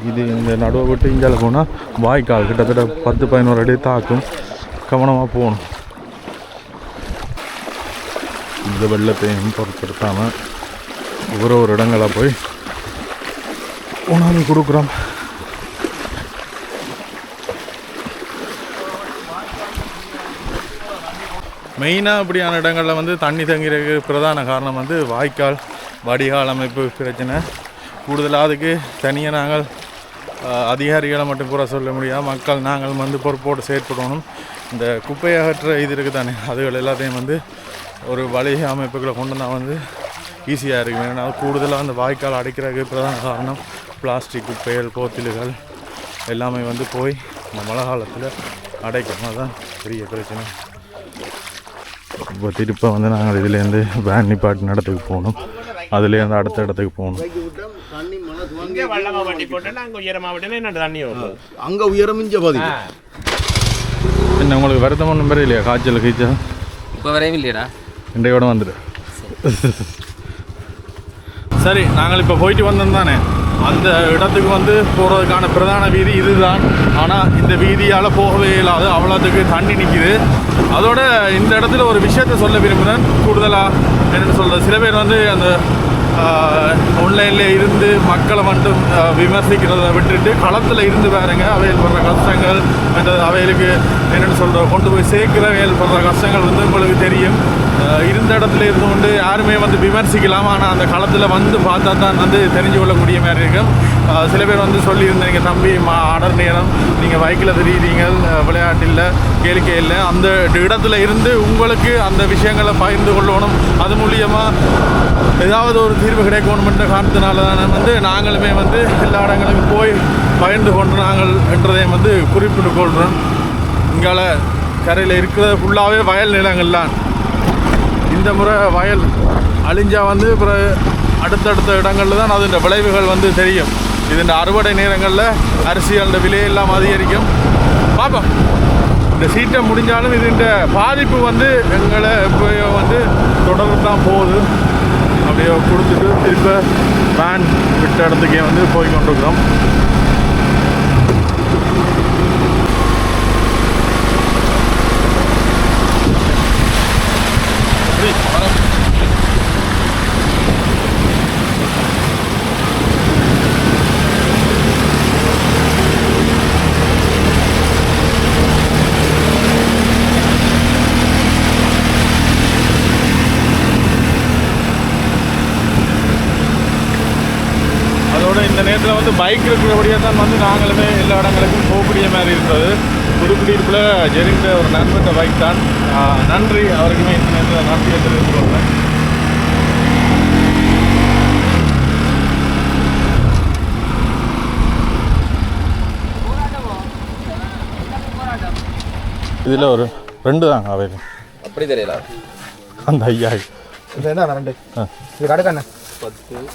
இது இந்த நடுவை விட்டு இஞ்சால போனால் வாய்க்கால் கிட்டத்தட்ட 10-11 அடி தாக்கும். கவனமாக போகணும். இந்த வெள்ளத்தையும் பொருட்படுத்தாமல் ஒரு இடங்களாக போய் உணவு கொடுக்குறோம். மெயினாக இப்படியான இடங்களில் வந்து தண்ணி தங்கிறதுக்கு பிரதான காரணம் வந்து வாய்க்கால் வடிகால் அமைப்பு பிரச்சனை. கூடுதலாக அதுக்கு தனியாக நாங்கள் அதிகாரிகளை மட்டும் கூற சொல்ல முடியாது, மக்கள் நாங்கள் வந்து பொறுப்போடு செயற்படணும். இந்த குப்பை அகற்ற இது இருக்குது தானே, அதுகள் எல்லாத்தையும் வந்து ஒரு வழிக அமைப்புகளை கொண்டு தான் வந்து ஈஸியாக இருக்கும். ஏன்னா கூடுதலாக அந்த வாய்க்கால் அடைக்கிறதுக்கு பிரதான காரணம் பிளாஸ்டிக் குப்பைகள், போத்தில்கள் எல்லாமே வந்து போய் இந்த மழை காலத்தில் அடைக்கணும். அதுதான் பெரிய பிரச்சனை. இப்போ திருப்ப வந்து நாங்கள் இதுலேருந்து வேன் நிப்பாட்டு இடத்துக்கு போகணும், அதுலேருந்து அடுத்த இடத்துக்கு போகணும். அங்கே உயரம் என்ன உங்களுக்கு வருத்தம் ஒன்றும் பெரிய இல்லையா? காய்ச்சல் கீச்சா இப்போ வரையும் இல்லையடா, இன்றையோட வந்துடு. சரி, நாங்கள் இப்போ போயிட்டு வந்தோம் தானே, அந்த இடத்துக்கு வந்து போகிறதுக்கான பிரதான வீதி இதுதான். ஆனால் இந்த வீதியால் போகவே இல்லாது, அவ்வளோத்துக்கு தண்ணி நிற்கிது. அதோட இந்த இடத்துல ஒரு விஷயத்த சொல்ல விரும்புகிறேன். கூடுதலாக என்னென்னு சொல்கிறது, சில பேர் வந்து அந்த ஆன்லைனில் இருந்து மக்களை மட்டும் விமர்சிக்கிறத விட்டுட்டு களத்தில் இருந்து பாருங்க அவையில் படுற கஷ்டங்கள் மற்றது அவைகளுக்கு என்னென்னு சொல்கிறோம் கொண்டு போய் சேர்க்கிறவையில் படுற கஷ்டங்கள் வந்து உங்களுக்கு தெரியும். இருந்த இடத்துல இருந்து கொண்டு யாருமே வந்து விமர்சிக்கலாம், ஆனால் அந்த களத்தில் வந்து பார்த்தா தான் வந்து தெரிஞ்சு கொள்ளக்கூடிய மாதிரி இருக்கும். சில பேர் வந்து சொல்லியிருந்தீங்க, தம்பி அடர் நேரம் நீங்கள் பைக்கில் தெரியுறீங்க, விளையாட்டில் கேளிக்கை இல்லை, அந்த இடத்துல இருந்து உங்களுக்கு அந்த விஷயங்களை பகிர்ந்து கொள்ளணும், அது மூலியமாக ஏதாவது ஒரு தீர்வு கிடைக்கணுமென்ற காரணத்தினால தான் வந்து நாங்களுமே வந்து எல்லா இடங்களுக்கும் போய் பகிர்ந்து கொண்டு நாங்கள் என்றதையும் வந்து குறிப்பிட்டு கொள்கிறோம். இங்கால கரையில் இருக்கிறது ஃபுல்லாகவே வயல் நிலங்கள்லாம். இந்த முறை வயல் அழிஞ்சா வந்து அப்புறம் அடுத்தடுத்த இடங்களில் தான் அதோட விளைவுகள் வந்து தெரியும். இதன் அறுவடை நேரங்களில் அரிசிகளோட விலையெல்லாம் அதிகரிக்கும். பார்ப்போம், இந்த சீட்டை முடிஞ்சாலும் இதன் பாதிப்பு வந்து எங்களை எப்போயோ வந்து தொடர்ந்து தான் போகுது. அப்படியே கொடுத்துட்டு திரும்ப வேன் விட்ட இடத்துக்கே வந்து போய் கொண்டிருக்கிறோம். இந்த நேரத்தில் வந்து பைக் இருக்கிறபடியாக தான் வந்து நாங்களுமே எல்லா இடங்களுக்கும் போகக்கூடிய மாதிரி இருந்தது. புதுக்குடியிருப்பில் ஜெரிந்த ஒரு நண்பர்கிட்ட பைக் தான். நன்றி, அவருக்குமே இந்த நேரத்தில் நன்றியை தெரிவித்துக் கொள்கிறேன். இதில் ஒரு 2 தாங்க அவையில். அப்படி தெரியல அந்த ஐயா இது என்ன 2 இது கடைக்கான 10.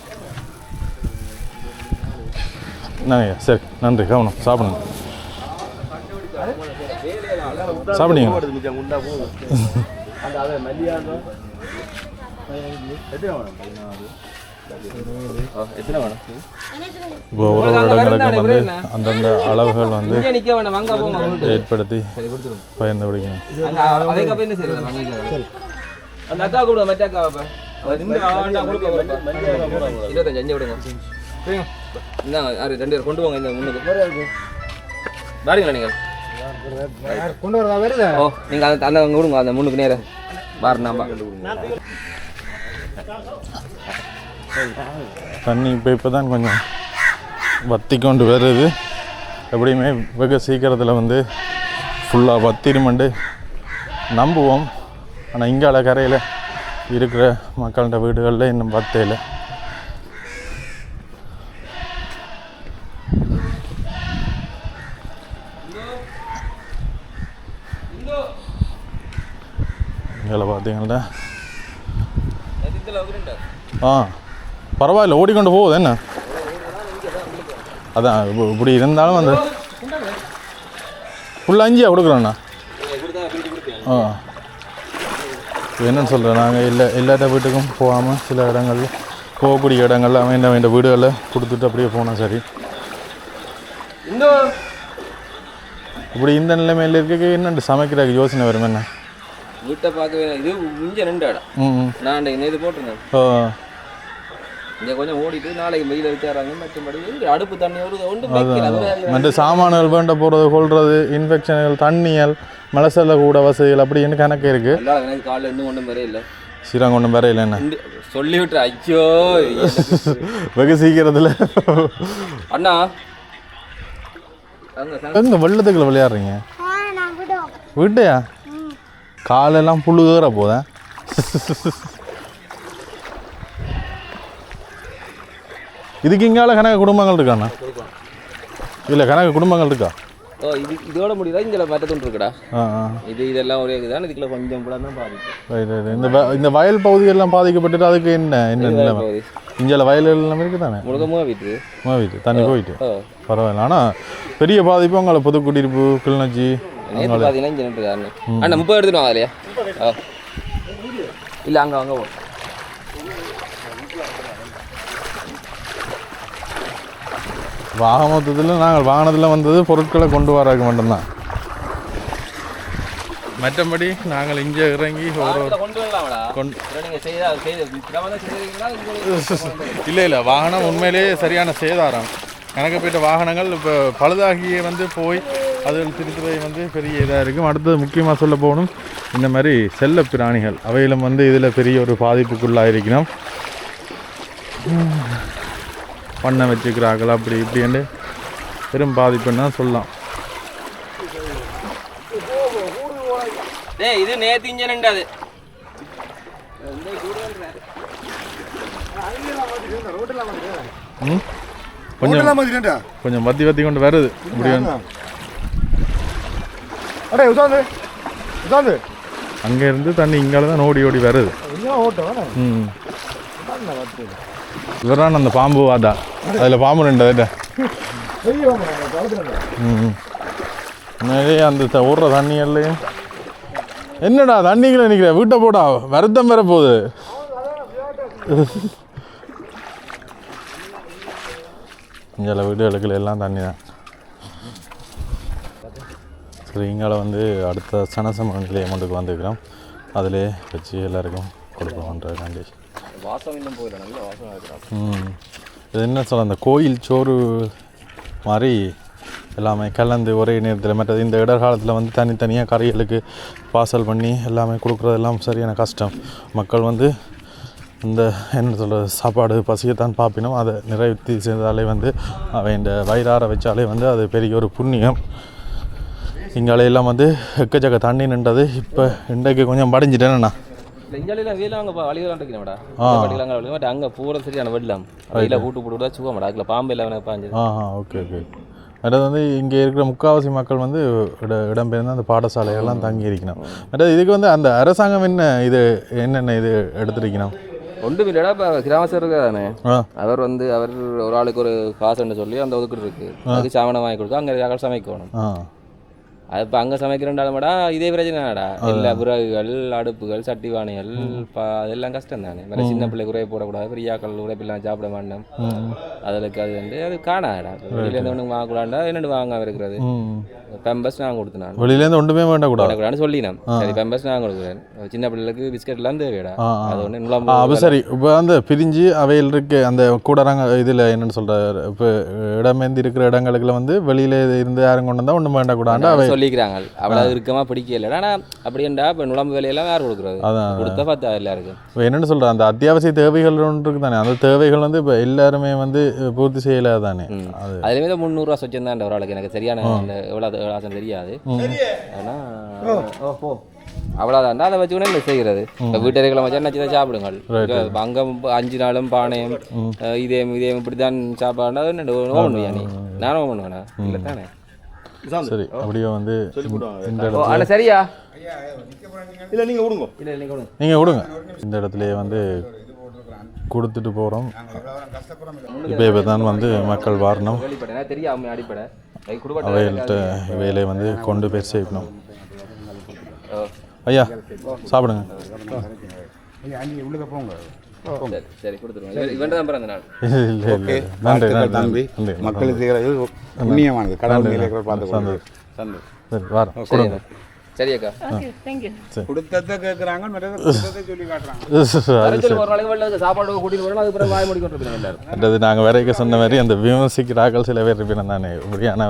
என்னங்க, சரி நன்றி, கவனம் சாப்பிடுங்க. சாப்பிடுங்க. இப்போ ஒரு இடங்களுக்கு வந்து அந்தந்த அளவுகள் வந்து ஏற்படுத்தி பயந்து பிடிக்கணும். கொண்டு போங்க இந்த முன்னுக்கு பாருங்களா நீங்கள் கொண்டு வரதா வருது. ஓ நீங்கள் அந்த அந்த அங்கே கொடுங்க, அந்த முன்னுக்கு நேரம் பாருண்ணாம்பா. தண்ணி இப்போ தான் கொஞ்சம் வத்தி கொண்டு வருது. எப்படியுமே வெகு சீக்கிரத்தில் வந்து ஃபுல்லாக வத்திருமண்டு நம்புவோம். ஆனால் இங்கால கரையில் இருக்கிற மக்கள்கிட்ட வீடுகளில் இன்னும் வத்தையில். இங்கே பார்த்தீங்கன்னா பரவாயில்ல, ஓடிக்கொண்டு போகுது என்ன. அதான் இப்படி இருந்தாலும் வந்து ஃபுல்லாக அஞ்சியா கொடுக்குறோண்ணா. என்னன்னு சொல்கிறேன், நாங்கள் எல்லாத்த வீட்டுக்கும் போகாமல் சில இடங்களில் போகக்கூடிய இடங்களில் வேண்ட வீடுகளில் கொடுத்துட்டு அப்படியே போனால் சரி. இப்படி இந்த நிலைமையில் இருக்க என்னென்று சமைக்கிறதுக்கு யோசனை வரும் என்ன. வீட்டை பார்க்க இது இங்கே 2 இடம் நான் நேற்று போட்டிருந்தேன். இங்கே கொஞ்சம் ஓடிட்டு நாளைக்கு வெயில் அடிச்சாராங்க. மற்றபடி அடுப்பு தண்ணி மற்ற சாமான்கள் வேண்ட போகிறது கொள்வது, இன்ஃபெக்ஷன்கள், தண்ணியல், மலசல்ல கூட வசதிகள் அப்படின்னு கணக்கு இருக்குது. எனக்கு காலையில் இன்னும் ஒன்றும் வரைய இல்லை, சீரகம் ஒன்றும் வரையில என்ன சொல்லி விட்டு. ஐயோ வெகு சீக்கிரத்தில் அண்ணா எங்க வெள்ளத்துக்குள்ள விளையாடுறீங்க? வீட்டையா? காலெல்லாம் புழுகிற போத. இதுக்கு இங்கால கணக்கு குடும்பங்கள் இருக்காண்ணா? இல்லை கணக்கு குடும்பங்கள் இருக்கா? இதோட முடியல, இங்கே மற்றொன்று இருக்குடா. இதெல்லாம் ஒரே இதுதான். இதுக்குள்ள கொஞ்சம் கூட தான் பாதிக்கும். இந்த வயல் பகுதியெல்லாம் பாதிக்கப்பட்டுட்டு அதுக்கு என்ன இங்கே வயல் எல்லாம் இருக்குது தானே? மூவிட்டு தண்ணி போயிட்டு பரவாயில்ல. ஆனால் பெரிய பாதிப்பு உங்களை புதுக்குடியிருப்பு, கிளிநொச்சி பார்த்தீங்கன்னா இங்கே அண்ணா 30 எடுத்துட்டு வாங்க இல்லையா? இல்லை அங்கே வாங்க. மொத்தத்தில் நாங்கள் வாகனத்தில் வந்தது பொருட்களை கொண்டு வரக்கு மட்டும்தான். மற்றபடி நாங்கள் இங்கே இறங்கி ஒரு கொண்டு வரலாம்டா நீங்கள் இல்லை இல்லை வாகனம் உண்மையிலேயே சரியான சேதாரம். கணக்கு போயிட்ட வாகனங்கள் இப்போ பழுதாகியே வந்து போய் அதில் திருத்துறை வந்து பெரிய இதாக இருக்கும். அடுத்தது முக்கியமாக சொல்ல போகணும், இந்த மாதிரி செல்ல பிராணிகள் அவையிலும் வந்து இதில் பெரிய ஒரு பாதிப்புக்குள்ளாக இருக்கணும். பண்ணை வச்சுக்கிறார்கள் அப்படி இப்படின்னு பெரும் பாதிப்புன்னு தான் சொல்லலாம். இது நேற்று இன்ஜின்டாது கொஞ்சம் வத்தி வத்தி கொண்டு வருது முடியும். அங்கே இருந்து தண்ணி இங்கால தான் ஓடி ஓடி வருது. இவரான அந்த பாம்பு வாதா, அதில் பாம்பு ரெண்டு நிறைய அந்த ஓடுற தண்ணிகள்லையும் என்னடா தண்ணிகளை நிற்கிற வீட்டை போடா வருத்தம் வர போகுது. இங்கே வீடுகளுக்கு எல்லாம் தண்ணி தான். சரி, இங்கால வந்து அடுத்த சனசம நிலையம் ஒன்றுக்கு வந்துருக்கிறோம். அதிலே வச்சு எல்லாருக்கும் கொடுக்கணுன்ற கண்டிஷன். வாசம் இன்னும் போயிடல, நல்ல வாசம் இருக்கிறாங்க. இது என்ன சொல்ல, அந்த கோயில் சோறு மாதிரி எல்லாமே கலந்து ஒரே நேரத்தில். மற்றது இந்த இடர்காலத்தில் வந்து தனித்தனியாக கறிகளுக்கு பார்சல் பண்ணி எல்லாமே கொடுக்குறதெல்லாம் சரியான கஷ்டம். மக்கள் வந்து இந்த என்ன சொல்கிறது, சாப்பாடு பசியத்தான் பார்ப்பினோம். அதை நிறைவேற்றி செய்தாலே வந்து அவை இந்த வயிறார வச்சாலே வந்து அது பெரிய ஒரு புண்ணியம். இங்காலையெல்லாம் வந்து எக்கச்சக்க தண்ணி நின்றது. இப்போ இன்றைக்கு கொஞ்சம் படிஞ்சிட்டேன்னா இஞ்சாலையில் வீட்டில் அங்கே வழிகளாண்டிருக்கேன்டா. அங்கே போகிறது சரியான வெள்ளம் வீட்டில் கூட்டு போட்டு விட சுகமாடா. அதில் பாம்பு எல்லாம் பாஞ்சு. Okay okay. அதாவது வந்து இங்கே இருக்கிற முக்கால்வாசி மக்கள் வந்து இடம்பெயர்ந்து அந்த பாடசாலைகள்லாம் தங்கி இருக்கணும். அதாவது இதுக்கு வந்து அந்த அரசாங்கம் என்னென்ன இது எடுத்துருக்கணும் ஒன்றும் இல்லைடா. இப்போ கிராமசர் தானே, அவர் வந்து அவர் ஒரு ஆளுக்கு ஒரு காசுன்னு சொல்லி அந்த ஒதுக்கிட்டு இருக்கு. அதுக்கு சாமனை வாங்கி கொடுத்தா அங்கே யாரும் சமைக்கணும். அது இப்போ அங்கே சமைக்கிறேன்டாலுமாடா இதே பிரச்சனைடா. எல்லா விறகுகள், அடுப்புகள், சட்டி பானைகள் அதெல்லாம் கஷ்டம் தானே. வேறு சின்ன பிள்ளை குறைய போடக்கூடாது, பெரியாக்கள் உரைப்பெல்லாம் சாப்பிட மாட்டோம். அதுக்கு அது வந்து அது காணாடா. வெளியிலேருந்து ஒன்று வாங்கக்கூடாண்டா, என்னென்னு வாங்க இருக்கிறது. பெம்பஸ் நான் கொடுத்தேன், வெளியிலேருந்து ஒன்றுமே வேண்டக்கூடாது சொல்லினேன். சரி, பெம்பஸ் நான் கொடுக்குறேன். சின்ன பிள்ளைகளுக்கு பிஸ்கெட்லாம் தேவைடா. அது ஒன்று அப்போ சரி. இப்போ வந்து பிரிஞ்சு அவையில் இருக்கு அந்த கூடறாங்க இதில் என்னென்னு சொல்கிறார், இப்போ இடமேந்தி இருக்கிற இடங்களுக்குள்ள வந்து வெளியில் இருந்து யாரும் கொண்டு வந்தால் ஒன்றும் வேண்டக்கூடாண்டா அவை சொல்லிக்கிறாங்க. அவ்வளவு இருக்கமா பிடிக்கல. ஆனால் அப்படின்டா இப்போ நுழம்பு வேலையெல்லாம் யார் கொடுக்குறது? அதான் கொடுத்தா பார்த்தா எல்லாருக்கும். இப்போ என்னென்னு சொல்கிறேன், அந்த அத்தியாவசிய தேவைகள் ஒன்று இருக்குது தானே. அந்த தேவைகள் வந்து இப்போ எல்லாருமே வந்து பூர்த்தி செய்யலை தானே. அதுலேயுமே தான் 300 சொச்சந்தான் ஒரு ஆளுக்கு. எனக்கு சரியான அந்த எவ்வளோ ஆசை தெரியாது. ஆனால் அவ்வளோதான்டா. அதை வச்சு கூட இல்லை செய்கிறது. இப்போ வீட்டறைகளை வச்சா நச்சு தான் சாப்பிடுங்கள். அங்கே 5 நாளும் பானையும் இதேம் இப்படி தான் சாப்பாடுனா ஓமன் பிரியாணி நானும் ஓமன் பண்ணுவேண்ணா. இல்லை தானே. சரி, அப்படியே வந்து சரியா இல்லை நீங்கள் விடுங்க. நீங்கள் விடுங்க. இந்த இடத்துலையே வந்து கொடுத்துட்டு போகிறோம். இப்போ தான் வந்து மக்கள் வாரணும். தெரியும் அடிப்படை அவைகள்கிட்ட வேலையை வந்து கொண்டு போய் சேர்க்கணும். ஐயா சாப்பிடுங்க. சரி கொடுத்துருவோம். இவன் தான் பிறந்த நாள். நன்றி மக்களுக்கு செய்கிறது புண்ணியமானது. கடவுள் பார்த்து சரி வாரம் கொடுங்க. சரி அக்கா. கொடுத்ததை கேட்குறாங்க, சொல்லி காட்டுறாங்க. சாப்பாடு கூட்டிட்டு வரணும். அதுக்கு பிறகு வாய் முடிக்கணும். அதாவது நாங்கள் வரைக்க சொன்ன மாதிரி அந்த விமர்சிக்கிறார்கள் சில பேர் இருப்பினா தானே இப்படியான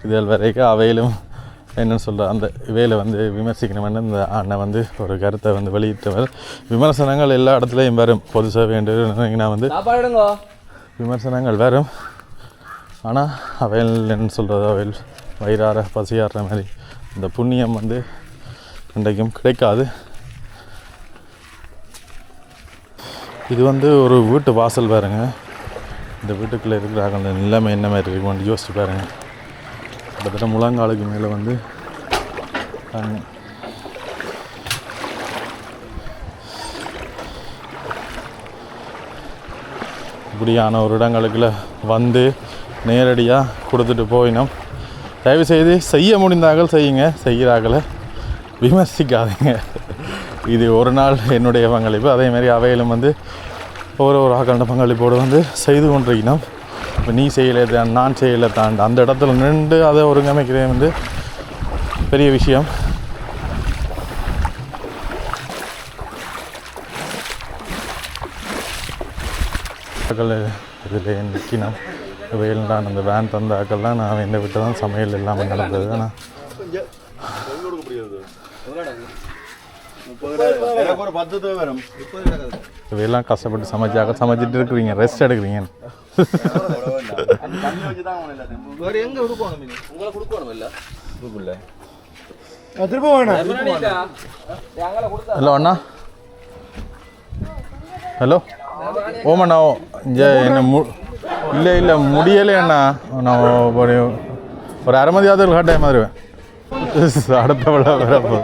இதுகள் வரைக்க அவையிலும் என்னென்னு சொல்கிற அந்த வேலை வந்து விமர்சிக்கணும்னு இந்த அண்ணன் வந்து ஒரு கருத்தை வந்து வெளியிட்டவர். விமர்சனங்கள் எல்லா இடத்துலையும் வரும். பொது சேவை என்று வந்து விமர்சனங்கள் வரும். ஆனால் அவையில் என்னென்னு சொல்கிறது, அவையில் வயிறார பசியாடுற மாதிரி இந்த புண்ணியம் வந்து இன்றைக்கும் கிடைக்காது. இது வந்து ஒரு வீட்டு வாசல் பாருங்க. இந்த வீட்டுக்குள்ளே இருக்கிறாங்க அந்த நிலைமை என்ன மாதிரி இருக்குன்னு யோசிச்சு பாருங்க. கிட்டத்தட்ட முழங்காலுக்கு மேலே வந்து இப்படியான ஒரு இடங்களுக்குள்ள வந்து நேரடியாக கொடுத்துட்டு போயினோம். தயவுசெய்து செய்ய முடிந்தார்கள் செய்யுங்க, செய்கிறார்களை விமர்சிக்காதீங்க. இது ஒரு நாள் என்னுடைய பங்களிப்பு. அதேமாதிரி அவையிலும் வந்து ஒரு ஆக்கள பங்களிப்போடு வந்து செய்து கொண்டிருக்கணும். இப்போ நீ செய்யலை தான், நான் செய்யலை தான், அந்த இடத்துல நின்று அதை ஒருங்கமைக்கிறேன் வந்து பெரிய விஷயம். இதில் நிற்கணும் வெயில் தான் அந்த வேன் தந்தாக்கள் தான் நான் என்ன விட்டு தான் சமையல் இல்லாமல் நடந்தது. ஆனால் இவையெல்லாம் கஷ்டப்பட்டு சமைச்சிட்டு இருக்கிறீங்க, ரெஸ்ட் எடுக்கிறீங்க. ஹலோ அண்ணா, ஹலோ ஓமண்ணா, இங்கே என்ன இல்லை முடியலை அண்ணா. நான் ஒரு அரை மதியாவது ஒரு கட்டாயம் மாதிரிவேன். அடுத்த விழா வரப்போ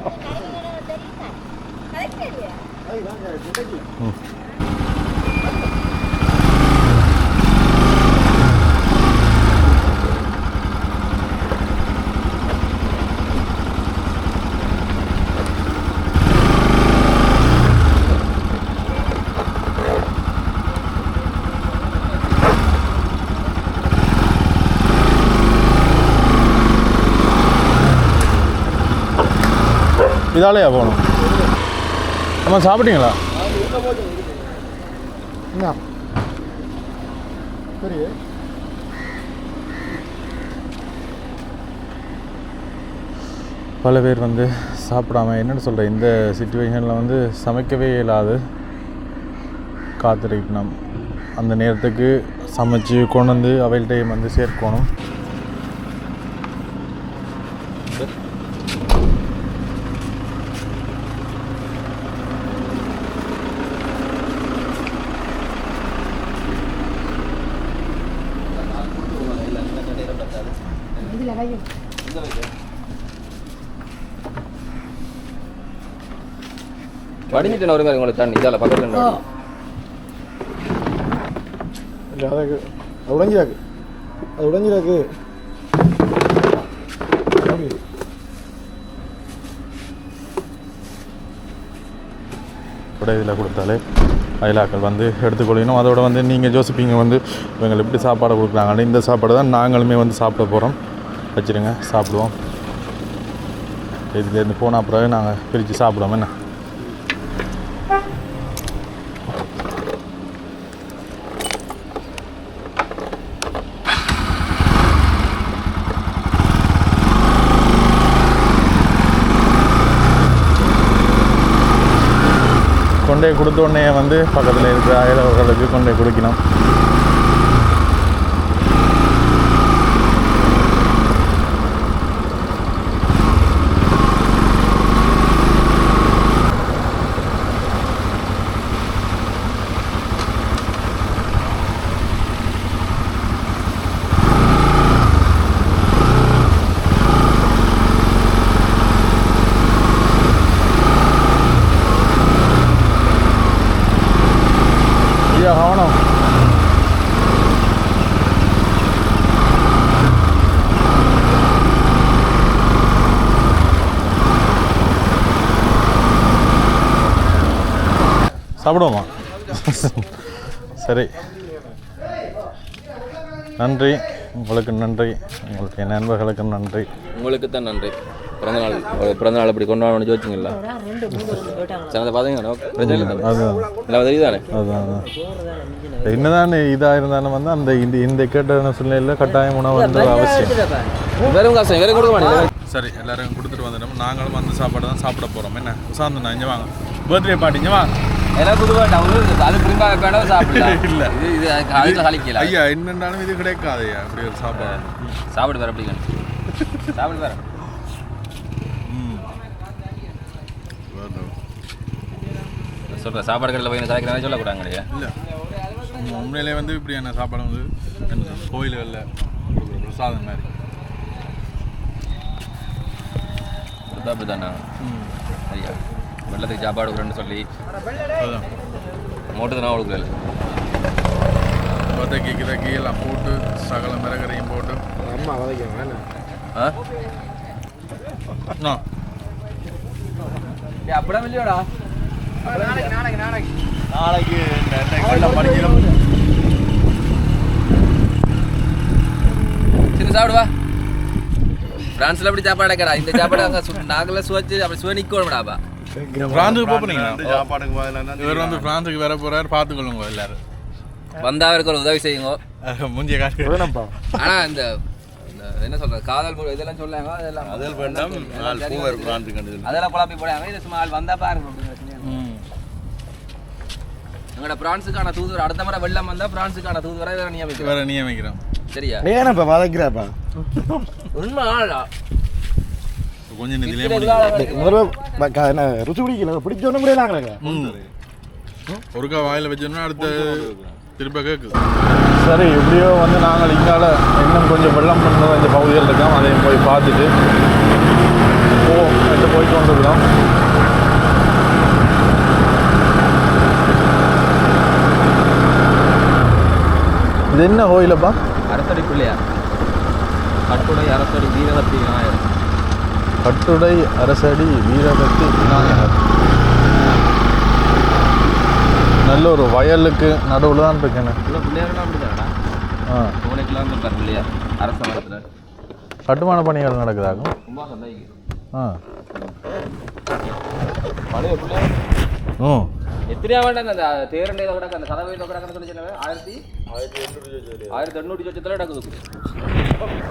இதாலேயா போகணும்? அம்மா சாப்பிட்டீங்களா? சரி. பல பேர் வந்து சாப்பிடாம என்னென்னு சொல்கிறேன், இந்த சிச்சுவேஷனில் வந்து சமைக்கவே இயலாது, காத்திருக்கணும். அந்த நேரத்துக்கு சமைச்சு கொண்டு வந்து அவைல்டைம் வந்து சேர்க்கணும். வடிஞ்சிட்டு ஒரு மாதிரி உங்களுக்கு தண்ணி இதால் பக்கத்தில் அது உடஞ்சிடாக்கு, அது உடஞ்சிடாக்கு. கூட இதில் கொடுத்தாலே அயலாக்கள் வந்து எடுத்துக்கொள்ளணும். அதோட வந்து நீங்கள் யோசிப்பீங்க வந்து இவங்க எப்படி சாப்பாடு கொடுக்குறாங்க. இந்த சாப்பாடு தான் நாங்களுமே வந்து சாப்பிட போகிறோம். வச்சுருங்க, சாப்பிடுவோம். இதுலேருந்து போன பிறகு நாங்கள் பிரித்து சாப்பிடுவோம். என்ன கொண்டே கொடுத்த உடனே வந்து பக்கத்தில் இருக்கிற அயலவர்களுக்கு கொண்டே கொடுக்கணும். கவனம். சாப்பிடுவோமா? சரி, நன்றி. உங்களுக்கு நன்றி, உங்களுடைய நண்பர்களுக்கு நன்றி. உங்களுக்கு தான் நன்றி. பிறந்தநாள் அப்படி கொண்டாடணும்னு யோசிச்சிங்களா? சனதை பார்த்தீங்கன்னா அதுதான் தெரியுதானே. அதுதான் என்னதான் இதாக இருந்தாலும் வந்து அந்த இந்த கேட்ட சூழ்நிலையில் கட்டாயம் உணவு வந்து அவசியம். வெறும் காசு வேறு கொடுக்க மாட்டேங்க. சரி, எல்லாரும் கொடுத்துட்டு வந்துட்டோம். நாங்களும் அந்த சாப்பாடு தான் சாப்பிட போகிறோம். என்ன உசாந்துண்ணா, இங்கே வாங்க. பர்த்டே பார்ட்டி இங்கே வாங்க. எல்லாம் புதுவாக அது பிரிம்பாக வேண்டாம் சாப்பிடலாம். இல்லை இது அதுக்கு கழிக்கல. ஐயா என்னென்னாலும் இது கிடைக்காது ஐயா. அப்படி ஒரு சாப்பாடு சாப்பிட்டு வர அப்படி சாப்பிட்டு வர. சொல்கிறேன், சாப்பாடு கடையில் போய் சாய்க்கிறாங்க சொல்லக்கூடாங்க இல்லையா? இல்லை, உண்மையிலே வந்து இப்படியான சாப்பாடு வந்து கோயில்களில் கொடுக்குற பிரசாதம் மாதிரி அப்படி தானே. ஐயா வெள்ளத்துக்கு சாப்பாடு கொடுக்குறேன்னு சொல்லி அதுதான் மோட்டு தானே கொடுக்கல. வதக்கி கிதக்கி எல்லாம் போட்டு சகல மிளகரையும் போட்டு அம்மா வதக்கி அப்படியே இல்லையோடா. நாளைக்கு படிக்கணும். சின்ன சாப்பிடுவா. பிரான்ஸ்ல அப்படி சாப்பாடு கடா. இந்த சாப்பாடு அங்கே நாங்களாம் சுவைச்சு அப்படி சுவை நிற்கணும்டாப்பா. பிரான்ஸுக்கு போனீங்களா? சாப்பாடுக்கு இவர் வந்து பிரான்ஸுக்கு வர போறாரு, பார்த்துக்கொள்ளுங்க எல்லாரும். வந்தா அவருக்கு ஒரு உதவி செய்யுங்க. முந்திய காசு ஆனால் இந்த என்ன சொல்கிறது காதல் இதெல்லாம் சொல்லாங்க அதெல்லாம் அதில் வேண்டாம் அதெல்லாம் குழப்பி போடாங்க. இது சும்மா ஆள் வந்தால் பாருங்க. எங்களோட பிரான்ஸுக்கான தூதுவர் அடுத்த முறை வெள்ளம் வந்தால் பிரான்ஸுக்கான தூதுவரை வேற நியமிக்கிறோம். சரியா? ஏன்னாப்பா வதக்கிறாப்பா உண்மை ஆளா கொஞ்சம் ருசி பிடிக்கல பிடிச்சோன்னு கூட நாங்கள் ஒருக்கா வாயில் வச்சோம்னா அடுத்த திரும்ப கேட்குது. சரி, எப்படியோ வந்து நாங்கள் இங்கால இன்னும் கொஞ்சம் வெள்ளம் பண்ண இந்த பகுதிகள் இருக்கோம். அதையும் போய் பார்த்துட்டு போயிட்டு வந்துருக்கோம். இது என்ன கோயிலப்பா? அரசடி பிள்ளையார். கட்டுடை அரசடி வீரவத்தி விநாயகர். கட்டுடை அரசடி வீரவத்தி விநாயகர். நல்ல ஒரு வயலுக்கு நடுவில் தான் இருக்கேன். பிள்ளையாரெல்லாம் அப்படிதாடா. கோனைக்கெல்லாம் இருக்கார் பிள்ளையார் அரச மரத்தில். கட்டுமான பணிகள் நடக்குதாகும். ரொம்ப சந்தேகம். பழைய பிள்ளையார் எத்தனையா வேண்டாங்க அந்த தேரண்டை கூட அந்த கதவை கூட சொல்லி 1800 சொச்சத்தில் நடக்குது.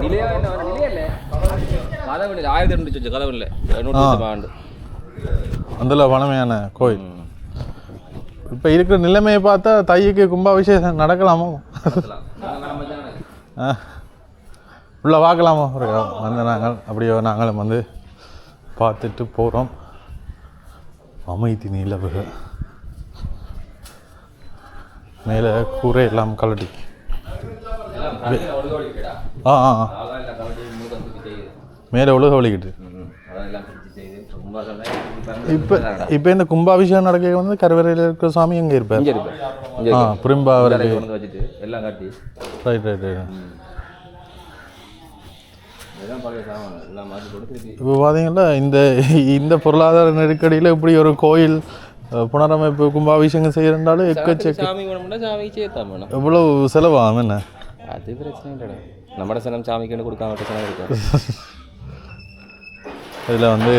நிலையா என்ன நிலையா இல்லை கதவு இல்லை 1800 சொச்ச கதவு இல்லை 800 ஆண்டு. அதில் பழமையான கோயில். இப்போ இருக்கிற நிலைமையை பார்த்தா தையக்கு கும்பாபிஷேகம் நடக்கலாமோ? உள்ள பார்க்கலாமோ? வந்து நாங்கள் அப்படியோ நாங்களும் வந்து பார்த்துட்டு போகிறோம். அமைதி நிலவுக மேலே கூரை எல்லாம் கலட்டி மேலே உலக வலிக்கிட்டு. இப்போ இந்த கும்பாபிஷேகம் நடக்க வந்து கருவறையில் இருக்கிற சாமி எங்கே இருப்பார்? புரிம்பா அவருக்கு எல்லாம் காட்டி. Right right right. இப்போ பார்த்தீங்கன்னா இந்த பொருளாதார நெருக்கடியில் இப்படி ஒரு கோயில் புனரமைப்பு கும்பாபிஷேகம் செய்யறதுனாலும் எவ்வளோ செலவாகும் என்ன? அது பிரச்சனை இல்லைடா. நம்மட சனம் சாமிக்கு கொடுக்காம பிரச்சனை இருக்கும். இதில் வந்து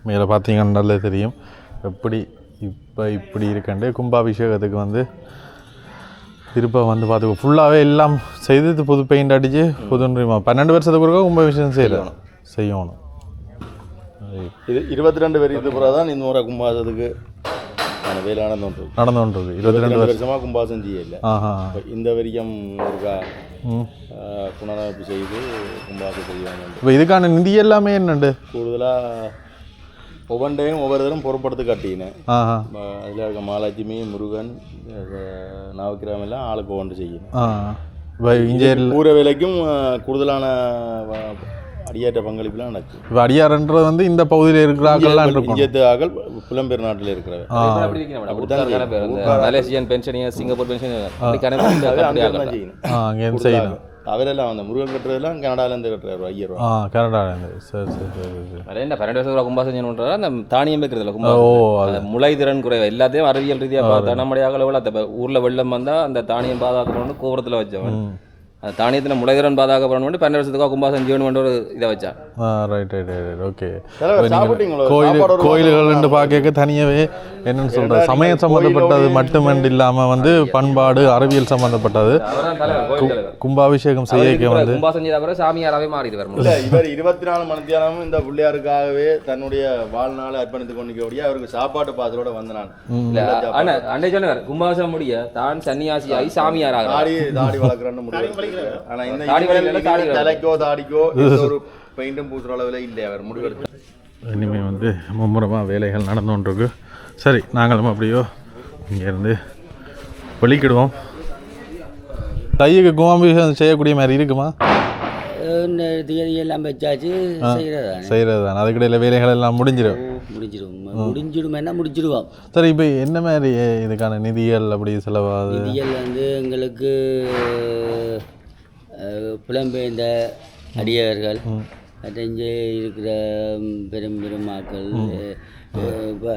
மேலே பார்த்தீங்கன்னாலே தெரியும் எப்படி இப்படி இருக்கண்டு. கும்பாபிஷேகத்துக்கு வந்து திருப்ப வந்து பார்த்துக்கோ ஃபுல்லாகவே எல்லாம் செய்து புது பெயிண்ட் அடித்து புது 12 வருஷத்துக்கு ஒருக்கா கும்பாபிஷேகம் செய்யணும். இது 22 வருஷத்துக்கு பிறகு தான் இந்த முறை கும்பாசத்துக்கு வேலை நடந்துகிட்டு 22 வருஷமாக கும்பாசம் செய்யலை. இந்த வரைக்கும் ஒருக்கா புனரமைப்பு செய்து கும்பாசம் செய்வாங்க. இப்போ இதுக்கான நிதி எல்லாமே என்னண்டு கூடுதலாக ஒவ்வொன்றையும் ஒவ்வொரு தரம் பொறுப்படுத்தி கட்டினேன். அதில் இருக்க மகாலட்சுமி முருகன் நவக்கிரகம் எல்லாம் ஆளுக்கு ஒன்று செய்யணும். கூற வேலைக்கும் கூடுதலான அடியாற்ற பங்களிப்புலாம் நடக்கும். இப்போ அடியார்ன்றது வந்து இந்த பகுதியில் இருக்கிறாங்கலாம் இந்தியத்து ஆக்கள் புலம்பெயர் நாட்டில் இருக்கிறவங்க மலேசியன் பென்ஷனியர் சிங்கப்பூர் பென்ஷனியர் செய்யணும். அவரெல்லாம் அந்த முருகன் கட்டுறதெல்லாம் கனடாலேருந்து கட்டுறாரு 5000 ரூபா. கனடாலேருந்து. சரி சரி சரி சரி. அதே என்ன 12 வருஷம் கும்பாசம் பண்ணுறாரு. அந்த தானியம் வைக்கிறதுல கும்பாசம் முளை திறன் குறைவு எல்லாத்தையும் அறிவியல் ரீதியாக பார்த்தா நம்முடைய அகலவில் அந்த ஊரில் வெள்ளம் வந்தால் அந்த தானியம் பாதுகாக்கணும்னு கோபுரத்தில் வச்சவன். அந்த தானியத்தில் முளைதிறன் பாதுகாக்கப்படணும் 12 வருஷத்துக்காக கும்பாசம் செய்யணும் ஒரு இதை வச்சா. Right right right. ஓகே. கோயில்கள் பார்க்க தனியாகவே என்னென்னு சொல்கிறது சமயம் சம்மந்தப்பட்டது மட்டுமன்று இல்லாமல் வந்து பண்பாடு அறிவியல் சம்மந்தப்பட்டது கும்பாபிஷேகம் செய்ய வந்து கும்பாசம் செய்த பிறகு சாமியாராகவே மாறிடுவார். இவர் 24 மணித்தியானமும் இந்த பிள்ளையாருக்காகவே தன்னுடைய வாழ்நாளை அர்ப்பணித்துக் கொண்டிருக்கக்கூடிய அவருக்கு சாப்பாட்டு பாத்திரோட வந்த நான் அன்னை சொன்னார் கும்பாசம் முடிய தான் சன்னியாசியாகி சாமியாராக தாடி வளர்க்குறன்னு முடிவு. ஆனா இந்த தலைக்கோ தாடிக்கோ ஒரு பெயிண்டும் பூசுற அளவில் இல்லை அவர் முடிவெடுத்து. இனிமேல் வந்து மும்முரமாக வேலைகள் நடந்துகிட்டு. சரி, நாங்களும் அப்படியோ இங்கேருந்து வெளிக்கிடுவோம். தையக்கு கும்பாபிஷேகம் செய்யக்கூடிய மாதிரி இருக்குமா? எல்லாம் வச்சாச்சு செய்கிறது தான். அதுக்கிடையில் வேலைகள் எல்லாம் முடிஞ்சிடுவோம். சரி, இப்போ என்ன மாதிரி இதுக்கான நிதிகள் அப்படி செலவாகுது? நிதிகள் வந்து எங்களுக்கு புலம்பெயர்ந்த அடியார்கள் இங்கே இருக்கிற பெரும் பெருமாக்கள் இப்போ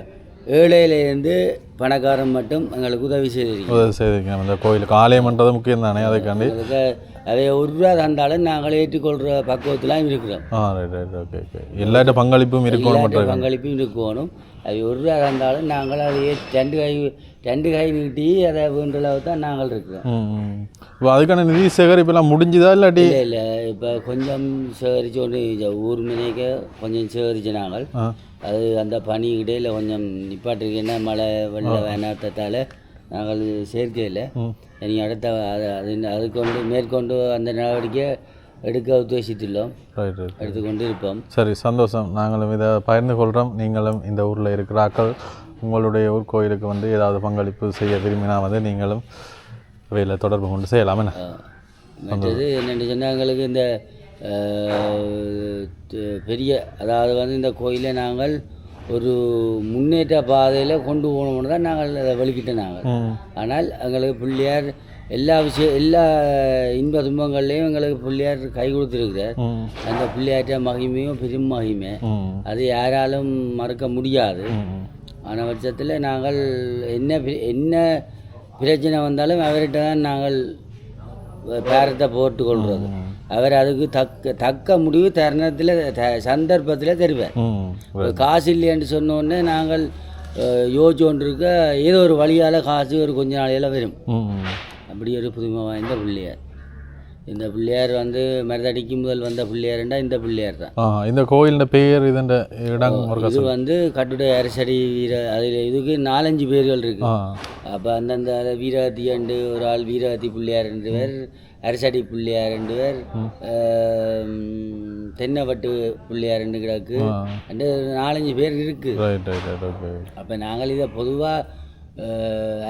ஏழையிலேருந்து பணக்காரன் மட்டும் எங்களுக்கு உதவி செய்திருக்கோம். உதவி செய்திருக்கணும். இந்த கோயிலுக்கு ஆலயம்ன்றது முக்கியம் தானே, அதுக்காண்டி எங்களுக்கு அதை ஒரு ரூபா தந்தாலும் நாங்கள் ஏற்றுக்கொள்கிற பக்குவத்தில் இருக்கிறோம். Right right okay okay. எல்லாட்ட பங்களிப்பும் இருக்கணும், எல்லாட்ட பங்களிப்பும் இருக்கணும். அது ஒரு ரூபா தந்தாலும் நாங்கள் அதை ரெண்டு கை நீட்டி அதை வேண்டளவு தான் நாங்கள் இருக்கிறோம். இப்போ அதுக்கான நிதி சேகரிப்பெல்லாம் முடிஞ்சுதா இல்லாட்டி? இல்லை இப்போ கொஞ்சம் சேகரித்து கொண்டு ஊர் மினைக்க கொஞ்சம் சேகரித்து நாங்கள் அது அந்த பனி இடையில் கொஞ்சம் நிப்பாட்டிருக்கேன்னா மழை வெள்ள வேணாட்டத்தால் நாங்கள் சேர்க்கையில் இனி அடுத்த அதுக்கு கொண்டு மேற்கொண்டு அந்த நடவடிக்கை எடுக்க உத்தேசித்துள்ளோம். எடுத்துக்கொண்டு இருப்போம். சரி, சந்தோஷம். நாங்களும் இதை பகிர்ந்து கொள்கிறோம். நீங்களும் இந்த ஊரில் இருக்கிறாக்கள் உங்களுடைய ஊர் கோயிலுக்கு வந்து ஏதாவது பங்களிப்பு செய்ய விரும்பினா வந்து நீங்களும் இவையில் தொடர்பு கொண்டு செய்யலாமே. மற்றது என்னென்னு சொன்னால் எங்களுக்கு இந்த பெரிய அதாவது வந்து இந்த கோயிலை நாங்கள் ஒரு முன்னேற்ற பாதையில் கொண்டு போகணும்னு தான் நாங்கள் அதை வெளிக்கிட்டோம் நாங்கள். ஆனால் எங்களுக்கு பிள்ளையார் எல்லா இன்ப துன்பங்கள்லேயும் எங்களுக்கு பிள்ளையார் கை கொடுத்துருக்கிறார். அந்த பிள்ளையாற்ற மகிமையும் பெரும் மகிமை அது யாராலும் மறக்க முடியாது. ஆன பட்சத்தில் நாங்கள் என்ன பிரச்சனை வந்தாலும் அவர்கிட்ட தான் நாங்கள் பேரத்தை போட்டு கொள்வது. அவர் அதுக்கு தக்க முடிவு தருணத்தில் சந்தர்ப்பத்தில் தருவார். காசு இல்லைன்னு சொன்னோடனே நாங்கள் யோசிச்சு கொண்டிருக்க ஏதோ ஒரு வழியால் காசு ஒரு கொஞ்ச நாளையில் வரும். அப்படி ஒரு புதுமை வாய்ந்த பிள்ளையார். இந்த பிள்ளையார் வந்து மருதடிக்கு முதல் வந்த பிள்ளையார்ண்டா இந்த பிள்ளையார் தான். இந்த கோயிலின் பெயர் இது வந்து கட்டுடை அரசடி அதில் இதுக்கு 4-5 பேர்கள் இருக்கு. அப்போ அந்தந்த வீரகத்தி அண்டு ஒரு ஆள் வீரகத்தி பிள்ளையார் 2 பேர், அரசடி பிள்ளையார் 2 பேர், தென்னப்பட்டு பிள்ளையார் 2 கிடக்கு, 4-5 பேர் இருக்கு. அப்போ நாங்கள் இதை பொதுவாக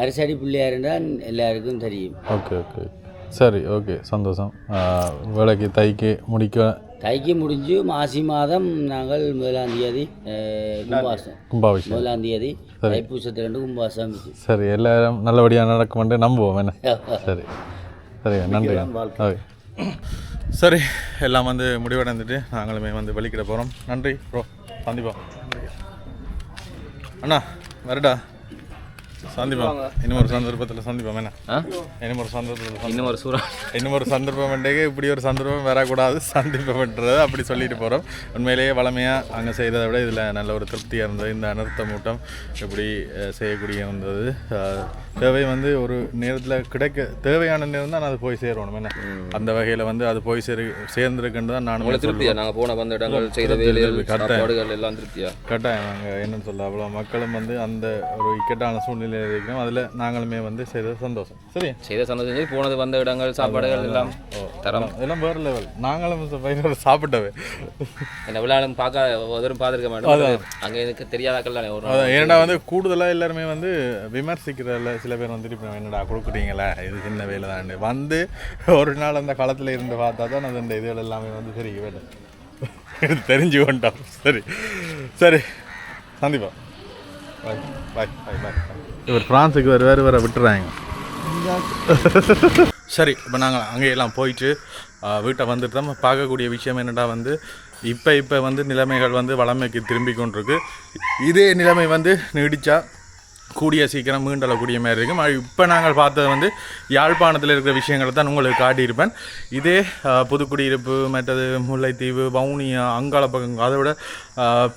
அரசடி பிள்ளையார் என்றால் எல்லாருக்கும் தெரியும். ஓகே ஓகே சரி ஓகே சந்தோஷம். வேலைக்கு தைக்கு முடிஞ்சு மாசி மாதம் நாங்கள் 1ஆம் தேதி கும்பாபிஷேகம் 1ஆம் தேதி தைப்பூசத்திலிருந்து கும்பாபிஷேகம். சரி, எல்லாரும் நல்லபடியாக நடக்கும்னு நம்புவோம். என்ன சரி சரி நன்றி. ஓகே சரி, எல்லாம் வந்து முடிவடைந்துட்டு நாங்களுமே வந்து வெளிக்கிட போகிறோம். நன்றி ப்ரோ, சந்திப்போம். அண்ணா வரடா, சந்திப்போம். இன்னும் ஒரு சந்தர்ப்பத்தில் சந்திப்போம். என்ன இன்னும் ஒரு சந்தர்ப்பம் வேண்டே இப்படி ஒரு சந்தர்ப்பம் வரக்கூடாது, சந்திப்போம்ன்றது அப்படி சொல்லிட்டு போகிறோம். உண்மையிலேயே வளமையாக அங்கே செய்கிறத விட இதில் நல்ல ஒரு திருப்தியாக இருந்தது. இந்த அனர்த்த மூட்டம் இப்படி செய்யக்கூடிய இருந்தது. தேவை வந்து ஒரு நேரத்தில் தேவையான நேரம் தான் அது போய் சேரணும். என்ன அந்த வகையில் வந்து அது போய் சேர்ந்துருக்குன்னு தான் நான் நாங்கள் போன வந்த இடங்கள் செய்த வேலைகள் எல்லாம் திருப்தியாக கட்டாயம். நாங்கள் என்னன்னு சொல்ல அவ்வளோ மக்களும் வந்து அந்த ஒரு இக்கட்டான சூழ்நிலை இருக்கிறோம். அதில் நாங்களுமே வந்து செய்தது சந்தோஷம். சரி, செய்த சந்தோஷம். போனது வந்த இடங்கள் சாப்பாடுகள் எல்லாம் தரம் எல்லாம் வேறு லெவல். நாங்களும் சாப்பிட்டவே என்ன விழாலும் பார்த்துருக்க மாட்டோம். அங்கே எனக்கு தெரியாதாக்கள் தானே ஒரு ஏன்னா வந்து கூடுதலாக எல்லாருமே வந்து விமர்சிக்கிறதில்ல. சில பேர் வந்துட்டு இப்போ என்னடா கொடுக்குறீங்களா, இது சின்ன வேலை தான் வந்து ஒரு நாள் அந்த காலத்தில் இருந்து பார்த்தா தான் அது அந்த இதுகள் எல்லாமே வந்து சரி வேலை தெரிஞ்சு கொண்டோம். சரி சரி சந்திப்பா. பாய் பாய் பாய் பாய். இவர் ஃப்ரான்ஸுக்கு வேறு விட்டுறாங்க. சரி, இப்போ நாங்கள் அங்கேயெல்லாம் போயிட்டு வீட்டை வந்துட்டு தான் பார்க்கக்கூடிய விஷயம் என்னடா வந்து இப்போ வந்து நிலைமைகள் வந்து வளமைக்கு திரும்பி கொண்டிருக்கு. இதே நிலைமை வந்து நீடித்தா கூடிய சீக்கிரம் மீண்டளக்கூடிய மாதிரி இருக்கும். இப்போ நாங்கள் பார்த்தது வந்து யாழ்ப்பாணத்தில் இருக்கிற விஷயங்களை தான் உங்களுக்கு காட்டியிருப்பேன். இதே புதுக்குடியிருப்பு, மற்றது முல்லைத்தீவு, வவுனியா, அங்காள பக்கம், அதை விட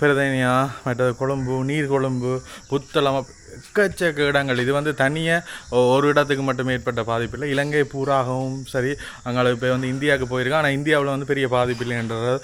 பிரதேனியா, மற்றது கொழும்பு, நீர்கொழும்பு, புத்தளம், எக்கச்சக்க இடங்கள். இது வந்து தனியாக ஒரு இடத்துக்கு மட்டும் ஏற்பட்ட பாதிப்பு இல்லை. இலங்கை பூராகவும் சரி, அங்கே இப்போ வந்து இந்தியாவுக்கு போயிருக்கோம். ஆனால் இந்தியாவில் வந்து பெரிய பாதிப்பு இல்லைன்றத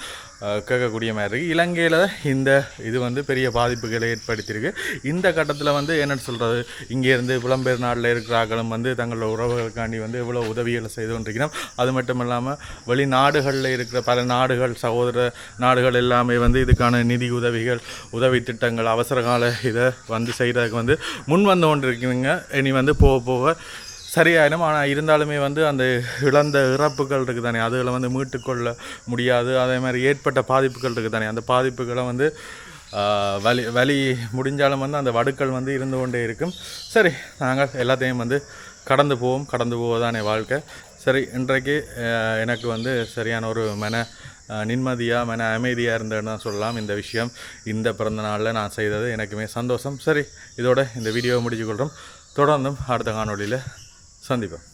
கேட்கக்கூடிய மாதிரி இருக்குது. இலங்கையில் இந்த இது வந்து பெரிய பாதிப்புகளை ஏற்படுத்தியிருக்கு. இந்த கட்டத்தில் வந்து என்னென்னு சொல்கிறது, இங்கேருந்து புலம்பெயர் நாட்டில் இருக்கிறார்களும் வந்து தங்களோட உறவுகளுக்காண்டி வந்து இவ்வளோ உதவிகளை செய்து கொண்டிருக்கிறோம். அது மட்டும் இல்லாமல் வெளிநாடுகளில் இருக்கிற பல நாடுகள், சகோதர நாடுகள் எல்லாமே வந்து இதுக்கான நிதி உதவிகள், உதவி திட்டங்கள், அவசரகால இதை வந்து செய்கிறதுக்கு வந்து முன் வந்து கொண்டு இருக்குதுங்க. இனி வந்து போக போக சரியாயிடும். ஆனால் இருந்தாலுமே வந்து அந்த இழந்த இறப்புகள் இருக்குது தானே, அதுகளை வந்து மீட்டுக்கொள்ள முடியாது. அதே மாதிரி ஏற்பட்ட பாதிப்புகள் இருக்குது தானே, அந்த பாதிப்புகளை வந்து வலி முடிஞ்சாலும் வந்து அந்த வடுக்கள் வந்து இருந்து கொண்டே இருக்கும். சரி, நாங்கள் எல்லாத்தையும் வந்து கடந்து போவோம். கடந்து போவதானே வாழ்க்கை. சரி, இன்றைக்கு எனக்கு வந்து சரியான ஒரு மன நிம்மதியாக மன அமைதியாக இருந்தேன்னு தான் சொல்லலாம். இந்த விஷயம் இந்த பிறந்த நாளில் நான் செய்தது எனக்குமே சந்தோஷம். சரி, இதோட இந்த வீடியோவை முடிச்சுக்கொள்கிறோம். தொடர்ந்தும் அடுத்த காணொளியில் சந்திப்போம்.